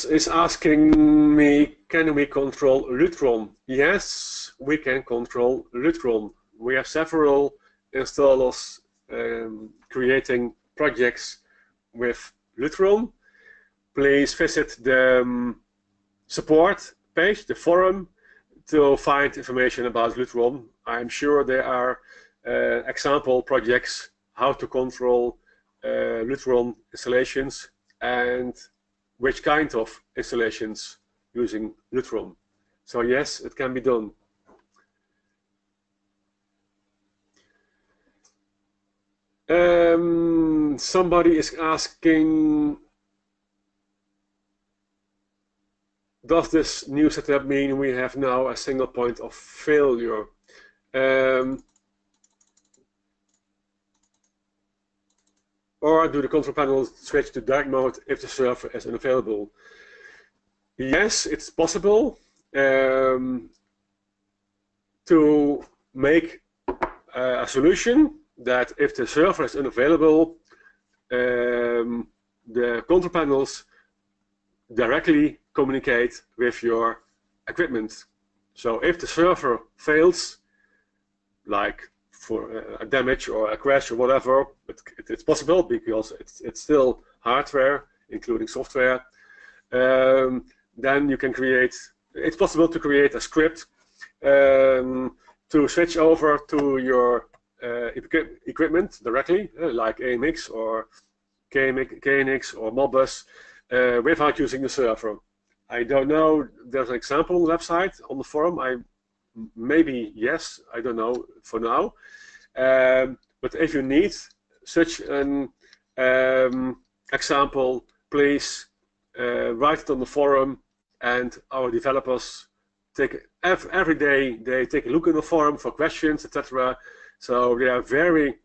is asking me, can we control Lutron? Yes, we can control Lutron. We have several installers creating projects with Lutron. Please visit the support page, the forum, to find information about Lutron. I'm sure there are example projects how to control Lutron installations and which kind of installations using Lutron. So yes, it can be done. Somebody is asking, does this new setup mean we have now a single point of failure? Or do the control panels switch to dark mode if the server is unavailable? Yes, it's possible to make a solution that if the server is unavailable, the control panels directly communicate with your equipment. So if the server fails, like for a damage or a crash or whatever, it's possible because it's still hardware, including software, then you can create, it's possible to create a script to switch over to your equipment directly, like AMX or KNX or Modbus, without using the server. I don't know, there's an example on the website, on the forum. Maybe yes, I don't know for now. But if you need such an example, please write it on the forum, and our developers take every day, they take a look in the forum for questions, etc. So they are very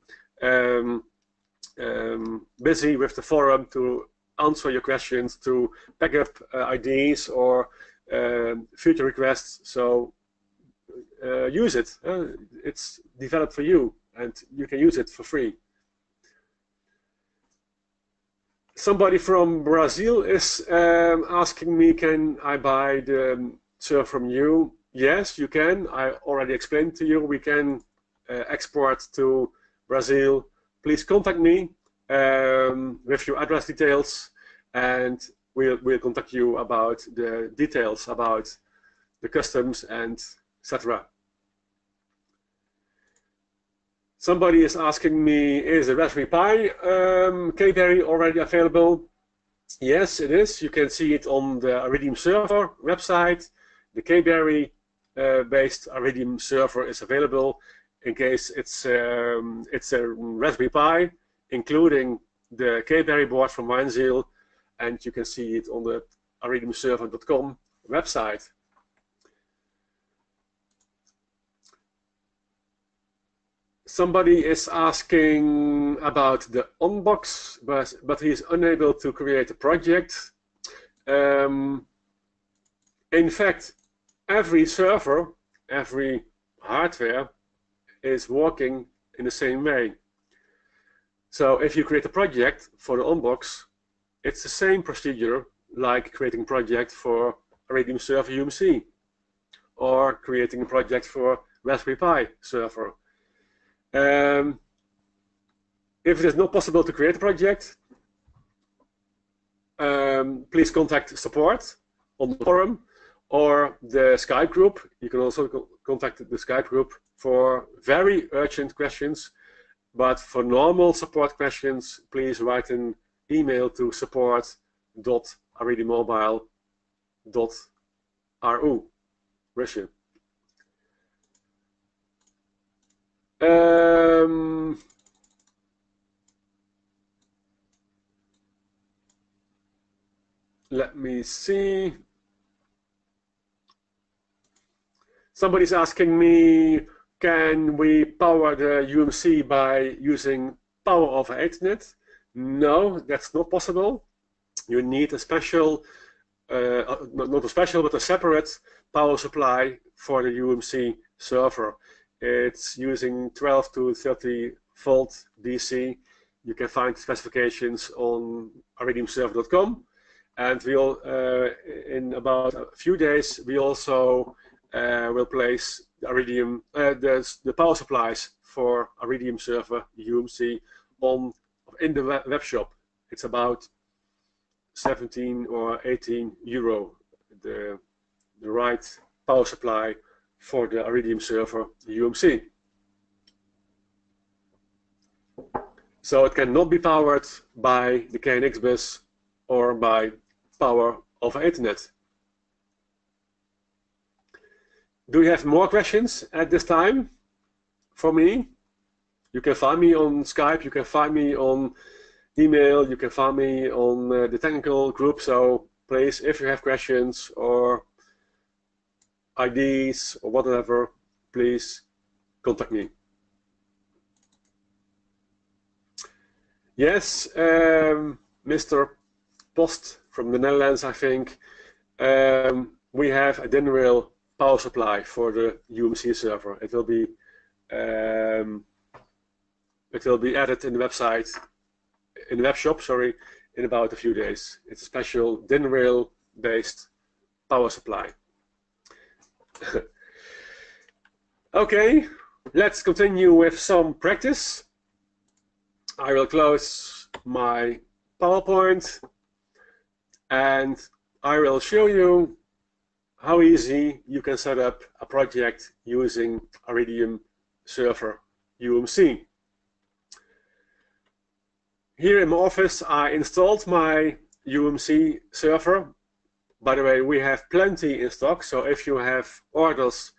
busy with the forum to answer your questions, to back up ideas or future requests. So use it. It's developed for you, and you can use it for free. Somebody from Brazil is asking me, can I buy the server from you? Yes, you can. I already explained to you, we can export to Brazil. Please contact me with your address details, and we'll contact you about the details about the customs and etc. Somebody is asking me, is the Raspberry Pi K-Berry already available? Yes, it is. You can see it on the iRidium server website. The K-Berry based iRidium server is available in case it's a Raspberry Pi, including the K-Berry board from Weinzierl, and you can see it on the iridiumserver.com website. Somebody is asking about the Unbox, but he is unable to create a project. In fact, every server, every hardware is working in the same way. So if you create a project for the Unbox, it's the same procedure like creating a project for iRidium server UMC or creating a project for Raspberry Pi server. If it is not possible to create a project, please contact support on the forum or the Skype group. You can also contact the Skype group for very urgent questions, but for normal support questions, please write an email to support@iridiummobile.ru, Russia. Let me see. Somebody's asking me, can we power the UMC by using power over Ethernet? No, that's not possible. You need a special, not a special, but a separate power supply for the UMC server. It's using 12 to 30 volt DC. You can find specifications on iridiumserver.com, and we'll in about a few days we also will place the iRidium, the power supplies for iRidium server UMC in the web shop. It's about 17 or 18 euro, the right power supply for the iRidium server UMC. So it cannot be powered by the KNX bus or by power over Ethernet. Do you have more questions at this time for me? You can find me on Skype, you can find me on email, you can find me on the technical group. So please, if you have questions or ideas or whatever, please contact me. Yes, Mr. Post from the Netherlands, I think. We have a DIN rail power supply for the UMC server. It will be added in the website, in the web shop, sorry, in about a few days. It's a special DIN rail based power supply. Okay, let's continue with some practice. I will close my PowerPoint, and I will show you how easy you can set up a project using iRidium server UMC. Here in my office, I installed my UMC server. By the way, we have plenty in stock, so if you have orders,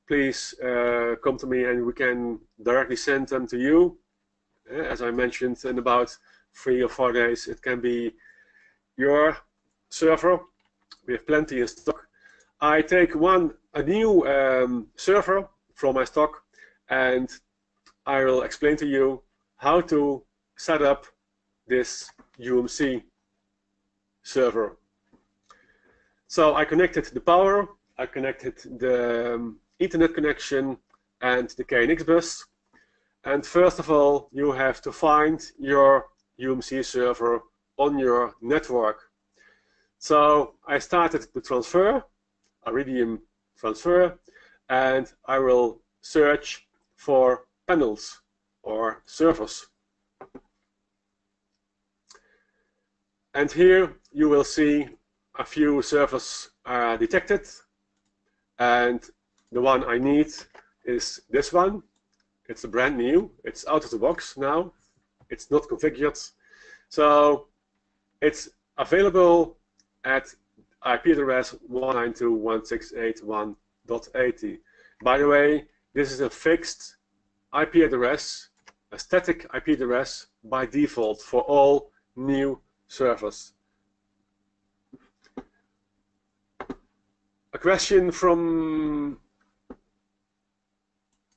please come to me and we can directly send them to you. As I mentioned, in about 3 or 4 days, it can be your server. We have plenty in stock. I take a new server from my stock, and I will explain to you how to set up this UMC server. So I connected the power, I connected the Ethernet connection and the KNX bus. And first of all, you have to find your UMC server on your network. So I started the transfer, iRidium transfer, and I will search for panels or servers. And here you will see a few servers detected, and the one I need is this one. It's a brand new, it's out of the box now, it's not configured, so it's available at IP address 192.168.1.80. By the way, this is a fixed IP address, a static IP address by default for all new servers. A question from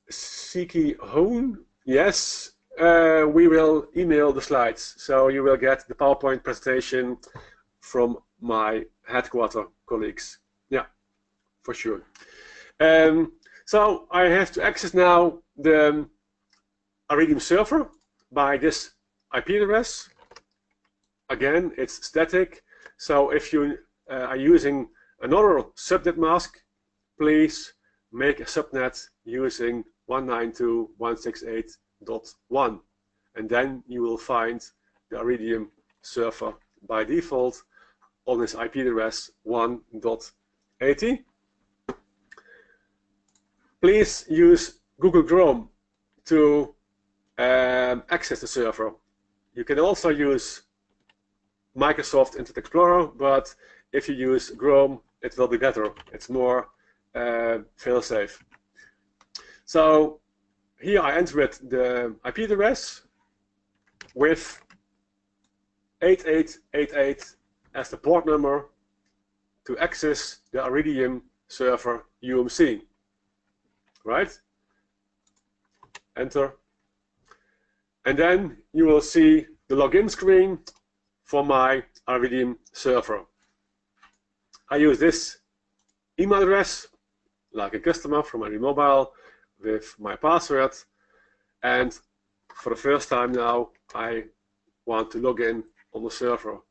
Siki Hoon. Yes, we will email the slides, so you will get the PowerPoint presentation from my headquarter colleagues. Yeah, for sure. So I have to access now the iRidium server by this IP address. Again, it's static, so if you are using another subnet mask, please make a subnet using 192.168.1, and then you will find the iRidium server by default on this IP address 1.80. Please use Google Chrome to access the server. You can also use Microsoft Internet Explorer, but if you use Chrome, it will be better. It's more fail-safe. So here I entered the IP address with 8888 as the port number to access the iRidium server UMC. Right? Enter. And then you will see the login screen for my iRidium server. I use this email address, like a customer from iRidium Mobile, with my password, and for the first time now I want to log in on the server.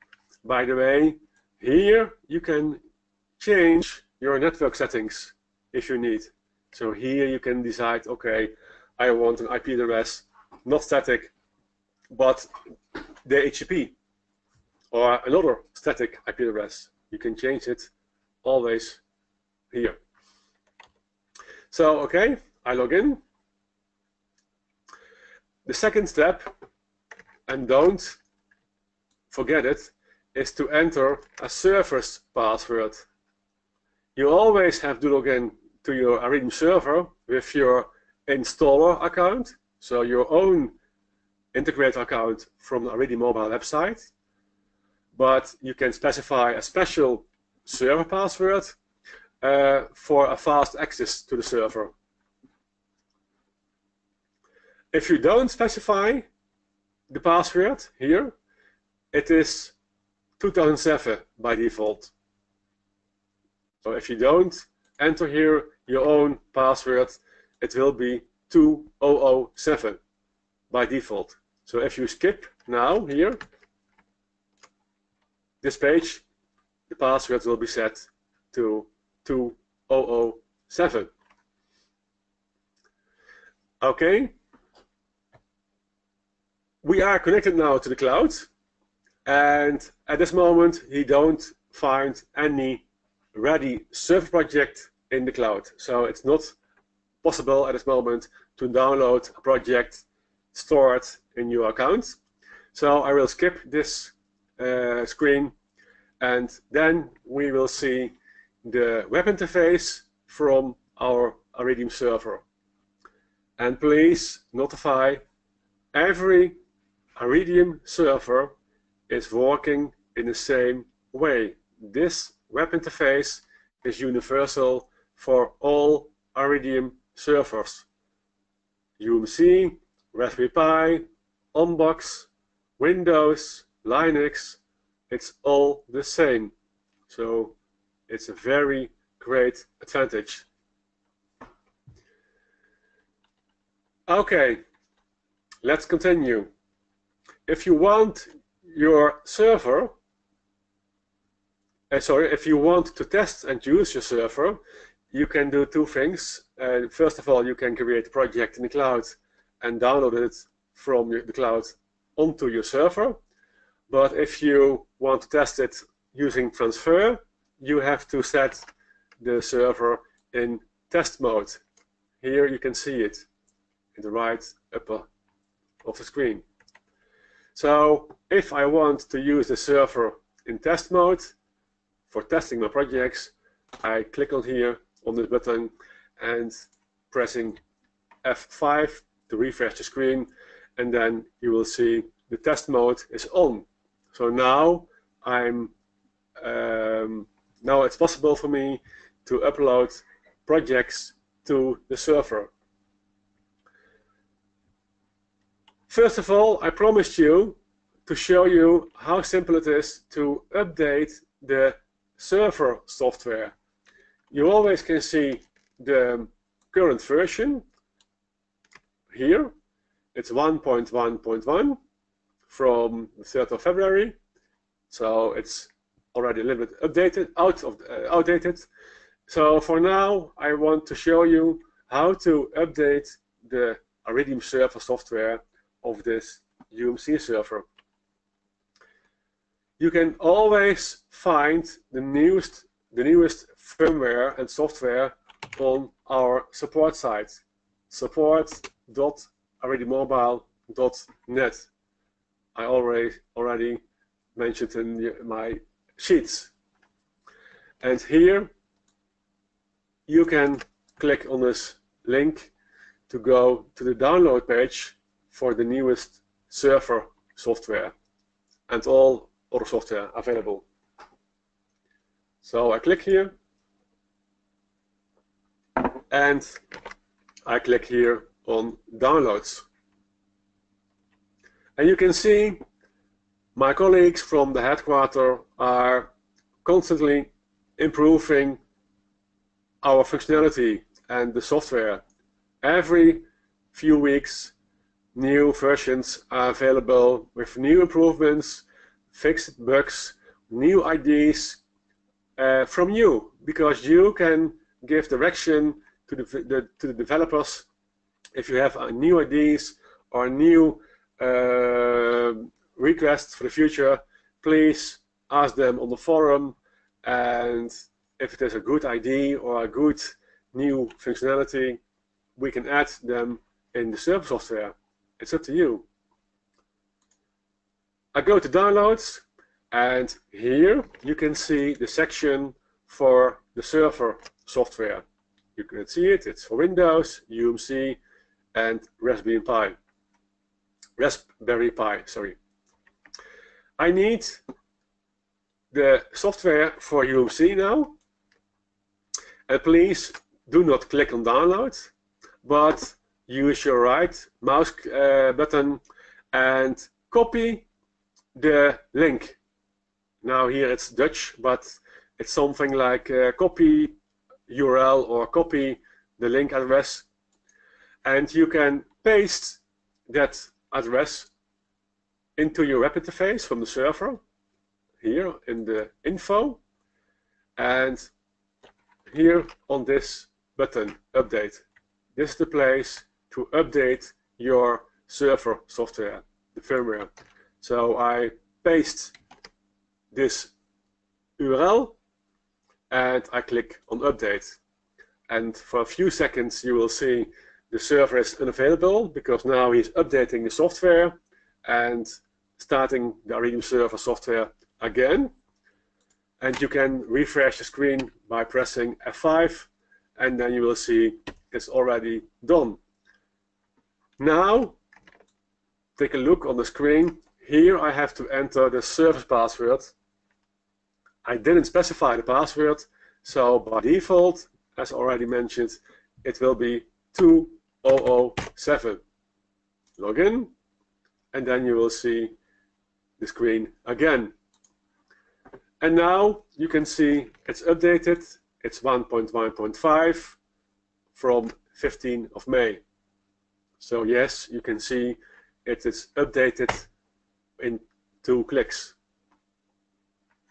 By the way, here you can change your network settings if you need. So here you can decide, okay, I want an IP address, not static, but the HTTP, or another static IP address. You can change it always here. So, okay, I log in. The second step, and don't forget it, is to enter a server's password. You always have to log in to your iRidium server with your installer account, so your own integrator account from the iRidium Mobile website. But you can specify a special server password for a fast access to the server. If you don't specify the password here, it is 2007 by default. So if you don't enter here your own password, it will be 2007 by default. So if you skip now here, this page, the password will be set to 2007. Okay. We are connected now to the cloud, and at this moment we don't find any ready server project in the cloud. So it's not possible at this moment to download a project stored in your account. So I will skip this screen, and then we will see the web interface from our iRidium server. And please notify every iRidium server is working in the same way. This web interface is universal for all iRidium servers. UMC, Raspberry Pi, Unbox, Windows, Linux, it's all the same. So it's a very great advantage. Okay, let's continue. If you want your server, if you want to test and use your server, you can do two things. First of all, you can create a project in the cloud and download it from the cloud onto your server. But if you want to test it using transfer, you have to set the server in test mode. Here you can see it in the right upper of the screen. So if I want to use the server in test mode for testing my projects, I click on here on this button and pressing F5 to refresh the screen, and then you will see the test mode is on. So now now it's possible for me to upload projects to the server. First of all, I promised you to show you how simple it is to update the server software. You always can see the current version here. It's 1.1.1 from the 3rd of February. So it's already a little bit outdated. So for now, I want to show you how to update the iRidium server software of this UMC server. You can always find the newest firmware and software on our support site, support.iridiummobile.net. I already mentioned in my sheets. And here you can click on this link to go to the download page for the newest server software and all other software available. So I click here and I click here on downloads. And you can see my colleagues from the headquarters are constantly improving our functionality and the software. Every few weeks, new versions are available with new improvements, fixed bugs, new ideas from you, because you can give direction to the developers. If you have new ideas or new requests for the future, please ask them on the forum, and if it is a good idea or a good new functionality, we can add them in the server software. It's up to you. I go to downloads, and here you can see the section for the server software. You can see it. It's for Windows, UMC, and Raspberry Pi. Sorry. I need the software for UMC now. And please do not click on download, but use your right mouse button and copy the link. Now here it's Dutch, but it's something like copy URL or copy the link address, and you can paste that address into your web interface from the server here in the info, and here on this button, update. This is the place to update your server software, the firmware. So I paste this URL, and I click on update. And for a few seconds you will see the server is unavailable because now he's updating the software and starting the iRidium server software again. And you can refresh the screen by pressing F5, and then you will see it's already done. Now take a look on the screen. Here I have to enter the service password. I didn't specify the password, so by default, as already mentioned, it will be 2007. Login, and then you will see the screen again. And now you can see it's updated. It's 1.1.5 from 15th of May. So yes, you can see it is updated in 2 clicks.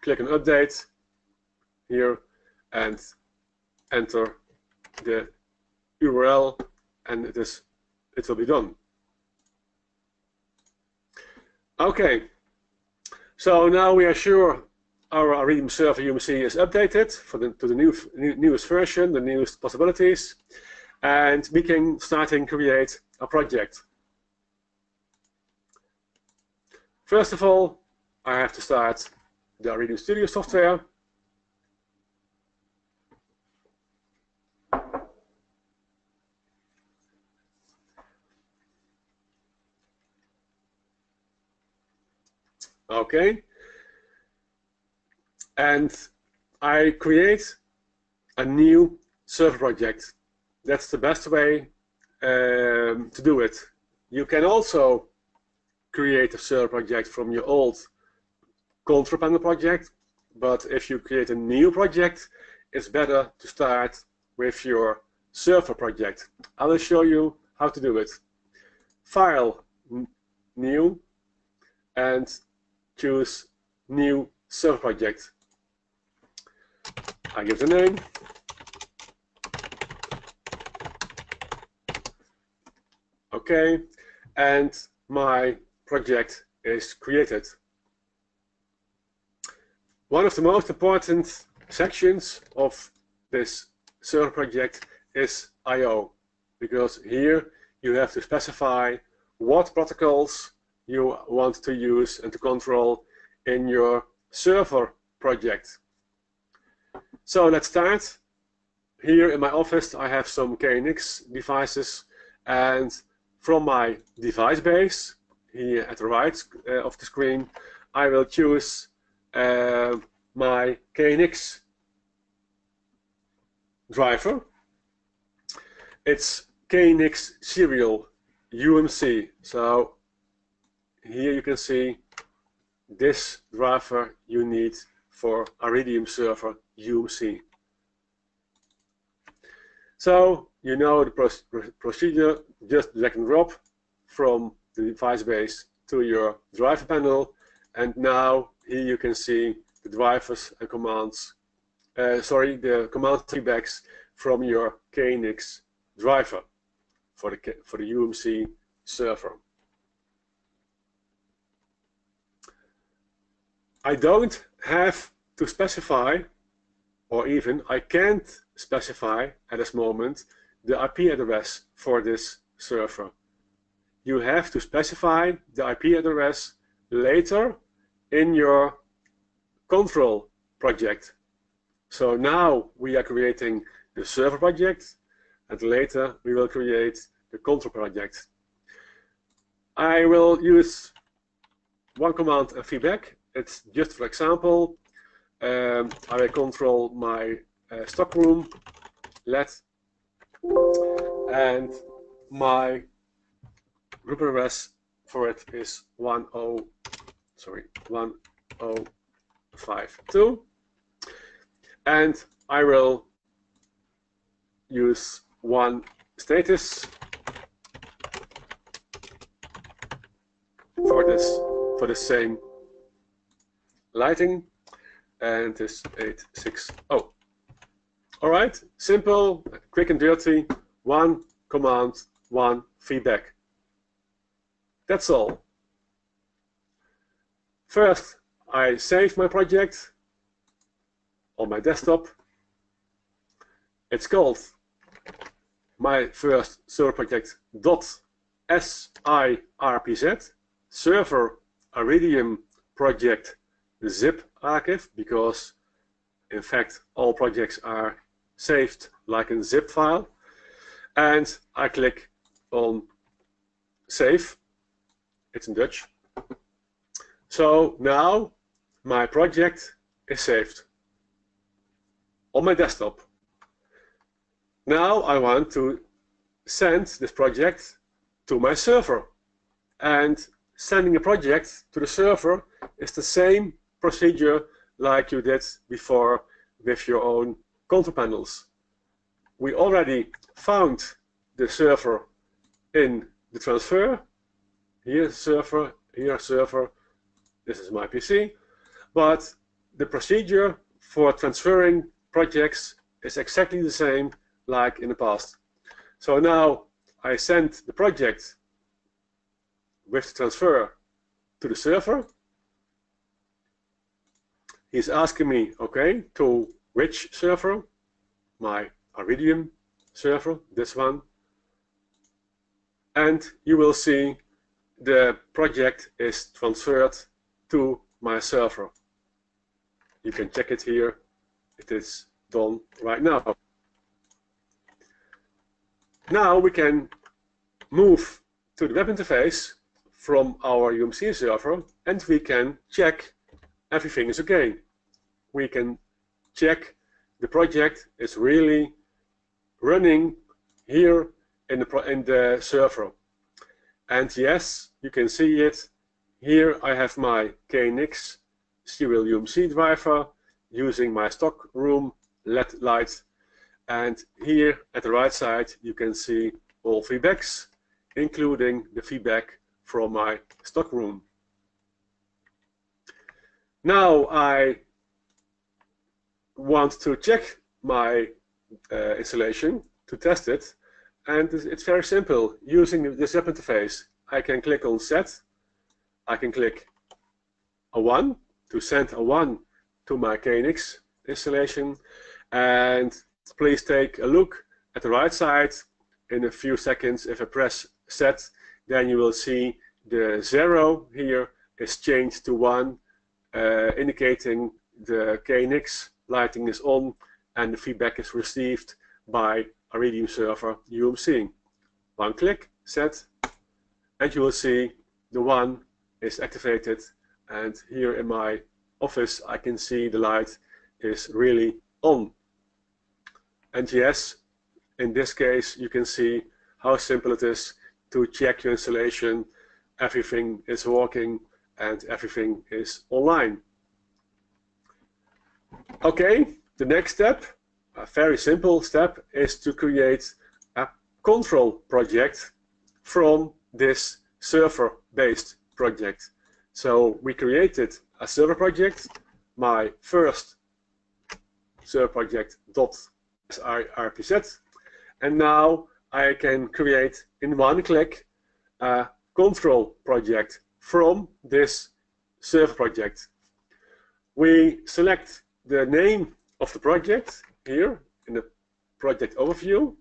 Click on update here and enter the URL, and it will be done. Okay, so now we are sure our iRidium server UMC is updated to the newest version, the newest possibilities, and we can create a project. First of all, I have to start the iRidium Studio software. Okay, and I create a new server project. That's the best way to do it. You can also create a server project from your old control panel project, but if you create a new project, it's better to start with your server project. I will show you how to do it. File, new, and choose new server project. I give the name. Okay, and my project is created. One of the most important sections of this server project is I/O, because here you have to specify what protocols you want to use and to control in your server project. So let's start. Here in my office I have some KNX devices, and from my device base, here at the right of the screen, I will choose my KNX driver. It's KNX serial UMC. So here you can see this driver you need for iRidium server UMC. So you know the procedure, just drag and drop from the device base to your driver panel, and now here you can see the drivers and commands, the command feedbacks from your KNX driver for the UMC server. I don't have to specify, or even I can't specify at this moment, the IP address for this server. You have to specify the IP address later in your control project. So now we are creating the server project, and later we will create the control project. I will use one command and feedback. It's just for example. I will control my stock room LED, and my group address for it is 1052, and I will use one status for the same lighting, and this 860. All right, simple, quick and dirty. One command, one feedback. That's all. First, I save my project. on my desktop. It's called my first server project .sirpz, server iRidium project zip archive, because in fact all projects are saved like a zip file. And I click on save. It's in Dutch. So now my project is saved on my desktop. Now I want to send this project to my server. And sending a project to the server is the same procedure like you did before with your own control panels. We already found the server in the transfer. Here's server, here's server. This is my PC. But the procedure for transferring projects is exactly the same like in the past. So now I send the project with the transfer to the server. He's asking me, okay, to which server? My iRidium server, this one. And you will see the project is transferred to my server. You can check it here. It is done right now. Now we can move to the web interface from our UMC server, and we can check everything is okay. We can check the project is really running here in the server. And yes, you can see it. Here I have my KNX serial UMC driver using my stock room LED light. And here at the right side you can see all feedbacks, including the feedback from my stock room. Now I want to check my installation to test it, and it's very simple. Using this web interface, I can click on Set. I can click a 1 to send a 1 to my KNX installation, and please take a look at the right side. In a few seconds, if I press Set, then you will see the 0 here is changed to 1, indicating the KNX lighting is on and the feedback is received by iRidium server UMC. One click, Set, and you will see the 1 is activated, and here in my office I can see the light is really on. And yes, in this case you can see how simple it is to check your installation. Everything is working and everything is online. Okay, the next step, a very simple step, is to create a control project from this server-based project. So we created a server project, my first server project .sirpz, and now I can create in one click a control project from this server project. We select the name of the project here in the project overview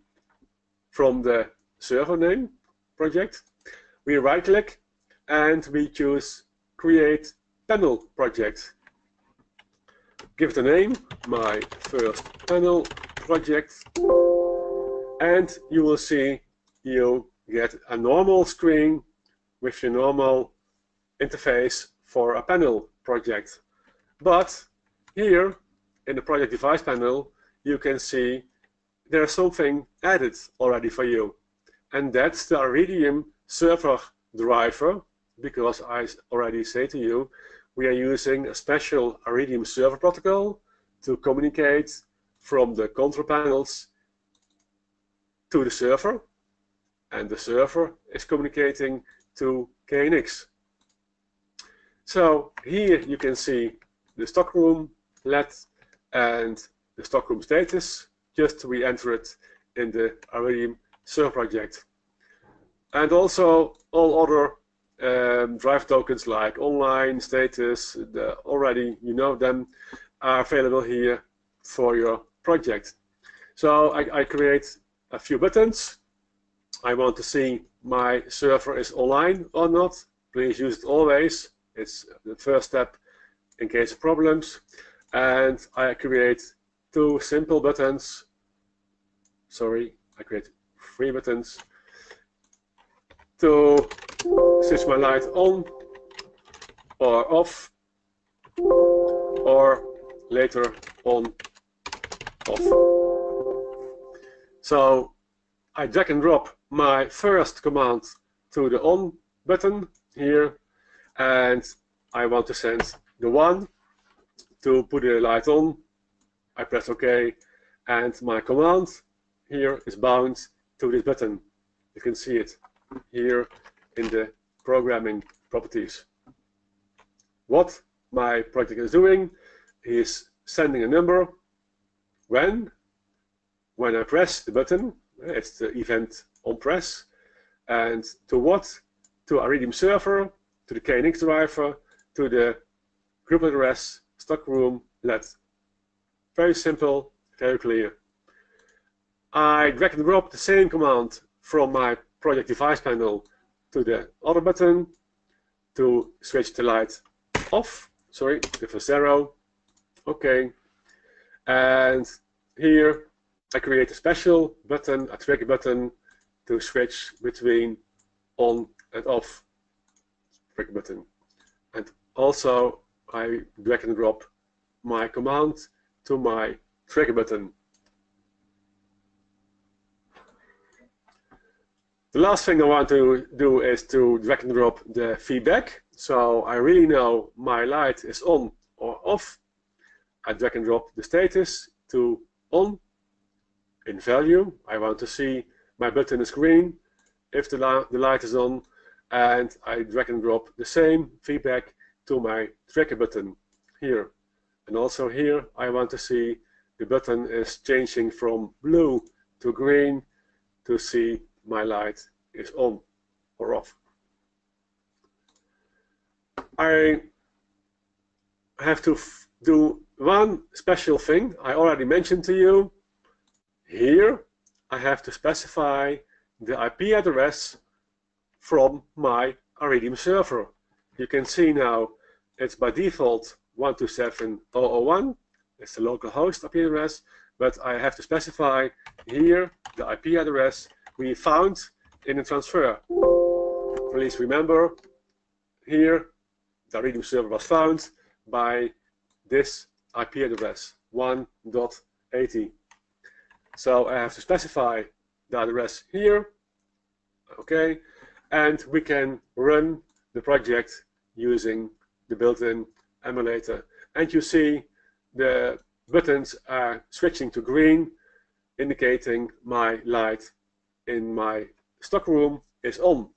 from the server name project. We right click and we choose create panel project. Give the name my first panel project, and you will see you get a normal screen with your normal interface for a panel project. But here in the project device panel you can see there's something added already for you, and that's the iRidium server driver, because I already say to you we are using a special iRidium server protocol to communicate from the control panels to the server, and the server is communicating to KNX. So here you can see the stockroom LED and the stockroom status. Just we enter it in the iRidium server project. And also all other drive tokens like online, status, already you know them, are available here for your project. So I create a few buttons. I want to see my server is online or not. Please use it always. It's the first step in case of problems. And I create two simple buttons. Sorry, I create 3 buttons to switch my light on or off, or later on, off. So I drag and drop my first command to the on button here, and I want to send the 1 to put the light on. I press OK, and my command here is bound to this button. You can see it here in the programming properties. What my project is doing is sending a number when I press the button. It's the event on press. And to what? To iRidium server, to the KNX driver, to the group address, stockroom, LED. Very simple, very clear. I drag and drop the same command from my project device panel to the other button to switch the light off. Sorry, with a 0. OK. And here I create a special button, a trigger button, to switch between on and off. Trigger button. And also I drag and drop my command to my trigger button. The last thing I want to do is to drag and drop the feedback. So I really know my light is on or off. I drag and drop the status to on. In value, I want to see my button is green if the light is on, and I drag and drop the same feedback to my trigger button here. And also here I want to see the button is changing from blue to green to see my light is on or off. I have to do one special thing I already mentioned to you. Here I have to specify the IP address from my iRidium server. You can see now it's by default 127.0.0.1. It's the local host IP address, but I have to specify here the IP address we found in the transfer. Please remember, here the iRidium server was found by this IP address 1.80. So I have to specify the address here, okay, and we can run the project using the built-in emulator. And you see the buttons are switching to green, indicating my light in my stockroom is on.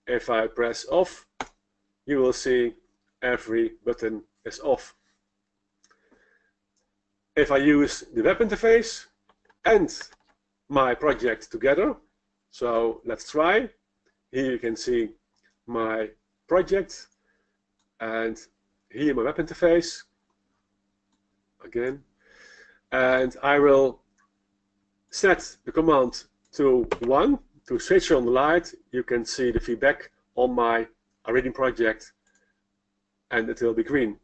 If I press off, you will see every button is off. If I use the web interface and my project together, so let's try. Here you can see my project and here my web interface again, and I will set the command to 1 to switch on the light. You can see the feedback on my iRidium project and it will be green.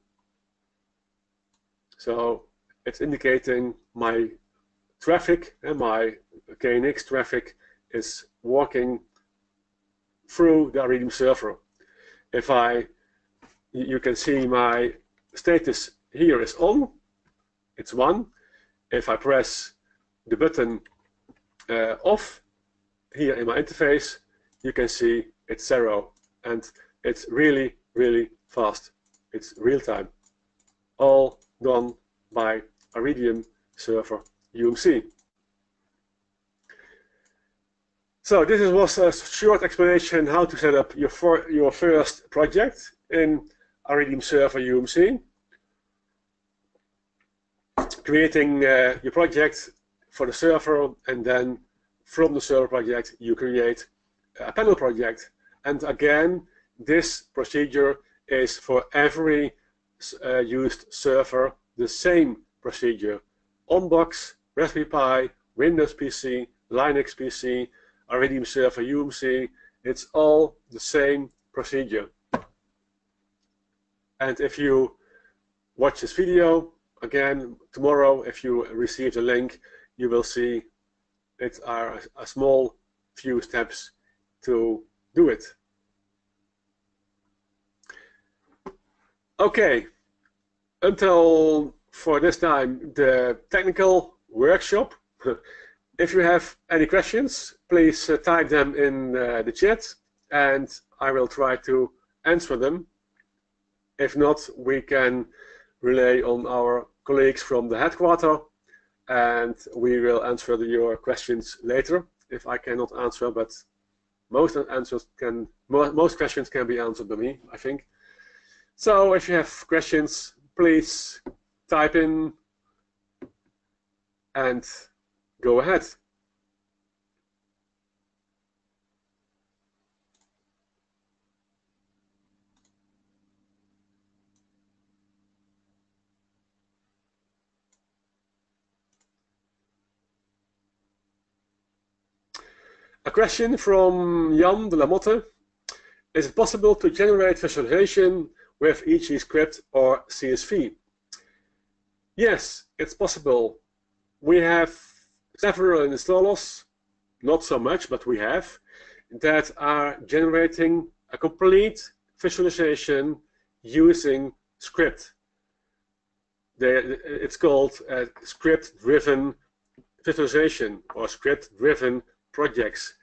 So it's indicating my traffic, and my KNX traffic is walking through the iRidium server. If you can see my status here is on, it's 1. If I press the button off here in my interface, you can see it's 0, and it's really, really fast. It's real time. All done by iRidium server UMC. So this was a short explanation how to set up your first project in iRidium server UMC. Creating your project for the server, and then from the server project you create a panel project. And again, this procedure is for every used server the same procedure. on-box, Raspberry Pi, Windows PC, Linux PC, iRidium server, UMC. It's all the same procedure. And if you watch this video again tomorrow, if you receive the link, you will see it are a small few steps to do it. Okay, until for this time the technical workshop. If you have any questions, please type them in the chat and I will try to answer them. If not, we can rely on our colleagues from the headquarters and we will answer your questions later if I cannot answer, but most questions can be answered by me, I think. So if you have questions, please type in and go ahead. A question from Jan de la Motte. Is it possible to generate visualization with EG script or CSV? Yes, it's possible. We have several installers, not so much, but we have, that are generating a complete visualization using script. It's called script-driven visualization or script-driven projects,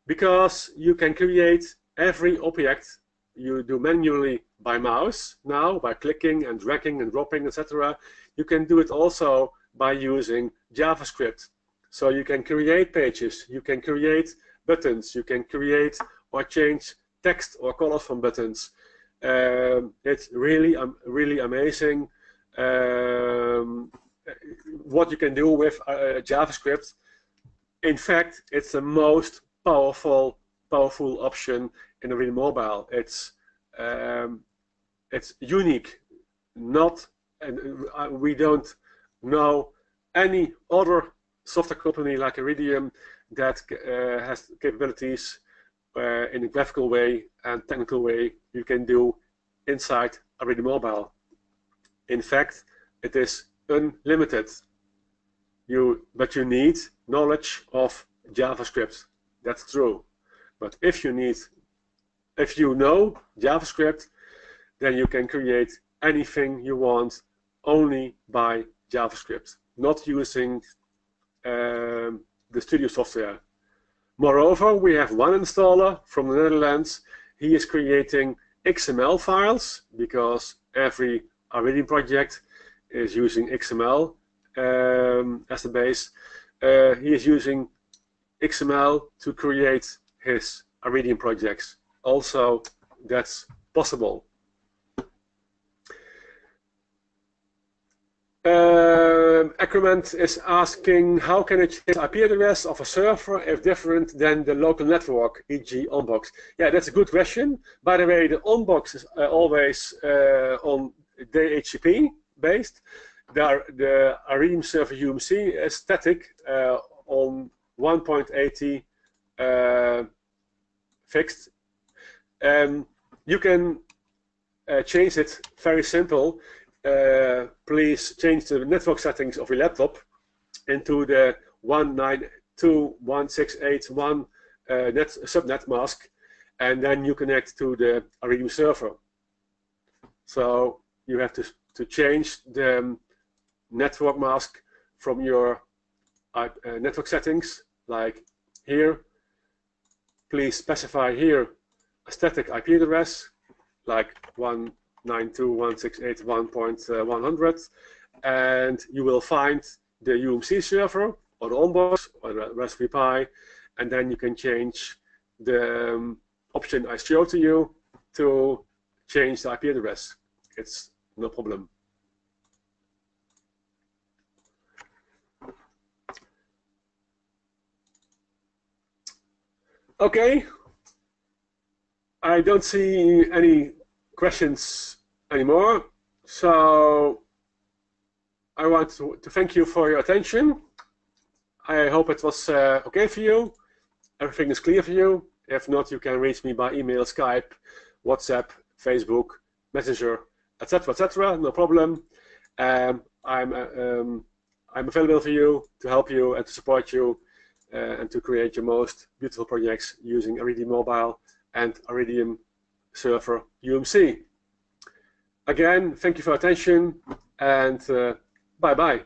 because you can create every object you do manually by mouse now, by clicking and dragging and dropping, etc. You can do it also by using JavaScript. So you can create pages, you can create buttons, you can create or change text or colors from buttons. It's really amazing what you can do with JavaScript. In fact, it's the most powerful option in the iRidium Mobile. It's unique. We don't know any other software company like iRidium that has capabilities in a graphical way and technical way you can do inside iRidium Mobile. In fact, it is unlimited. But you need knowledge of JavaScript. That's true. But if you know JavaScript, then you can create anything you want only by JavaScript, not using the studio software. Moreover, we have one installer from the Netherlands. He is creating XML files because every iRidium project is using XML as the base. He is using XML to create his iRidium projects. Also, that's possible. Acrement is asking, how can I change the IP address of a server if different than the local network, e.g. onbox? Yeah, that's a good question. By the way, the onbox is always on DHCP based. The iRidium server UMC is static on 1.80 fixed. You can change it very simple. Please change the network settings of your laptop into the 192.168.1 subnet mask, and then you connect to the iRidium server. So you have to change the network mask from your network settings, like here. Please specify here a static IP address, like 192.168.1.100, and you will find the UMC server or the onbox or the Raspberry Pi, and then you can change the option I showed to you to change the IP address. It's no problem. Okay, I don't see any questions anymore, so I want to thank you for your attention. I hope it was okay for you. Everything is clear for you. If not, you can reach me by email, Skype, WhatsApp, Facebook, Messenger, etc., etc. No problem. I'm available for you to help you and to support you and to create your most beautiful projects using iRidium Mobile and iRidium Server UMC. Again, thank you for your attention, and bye-bye.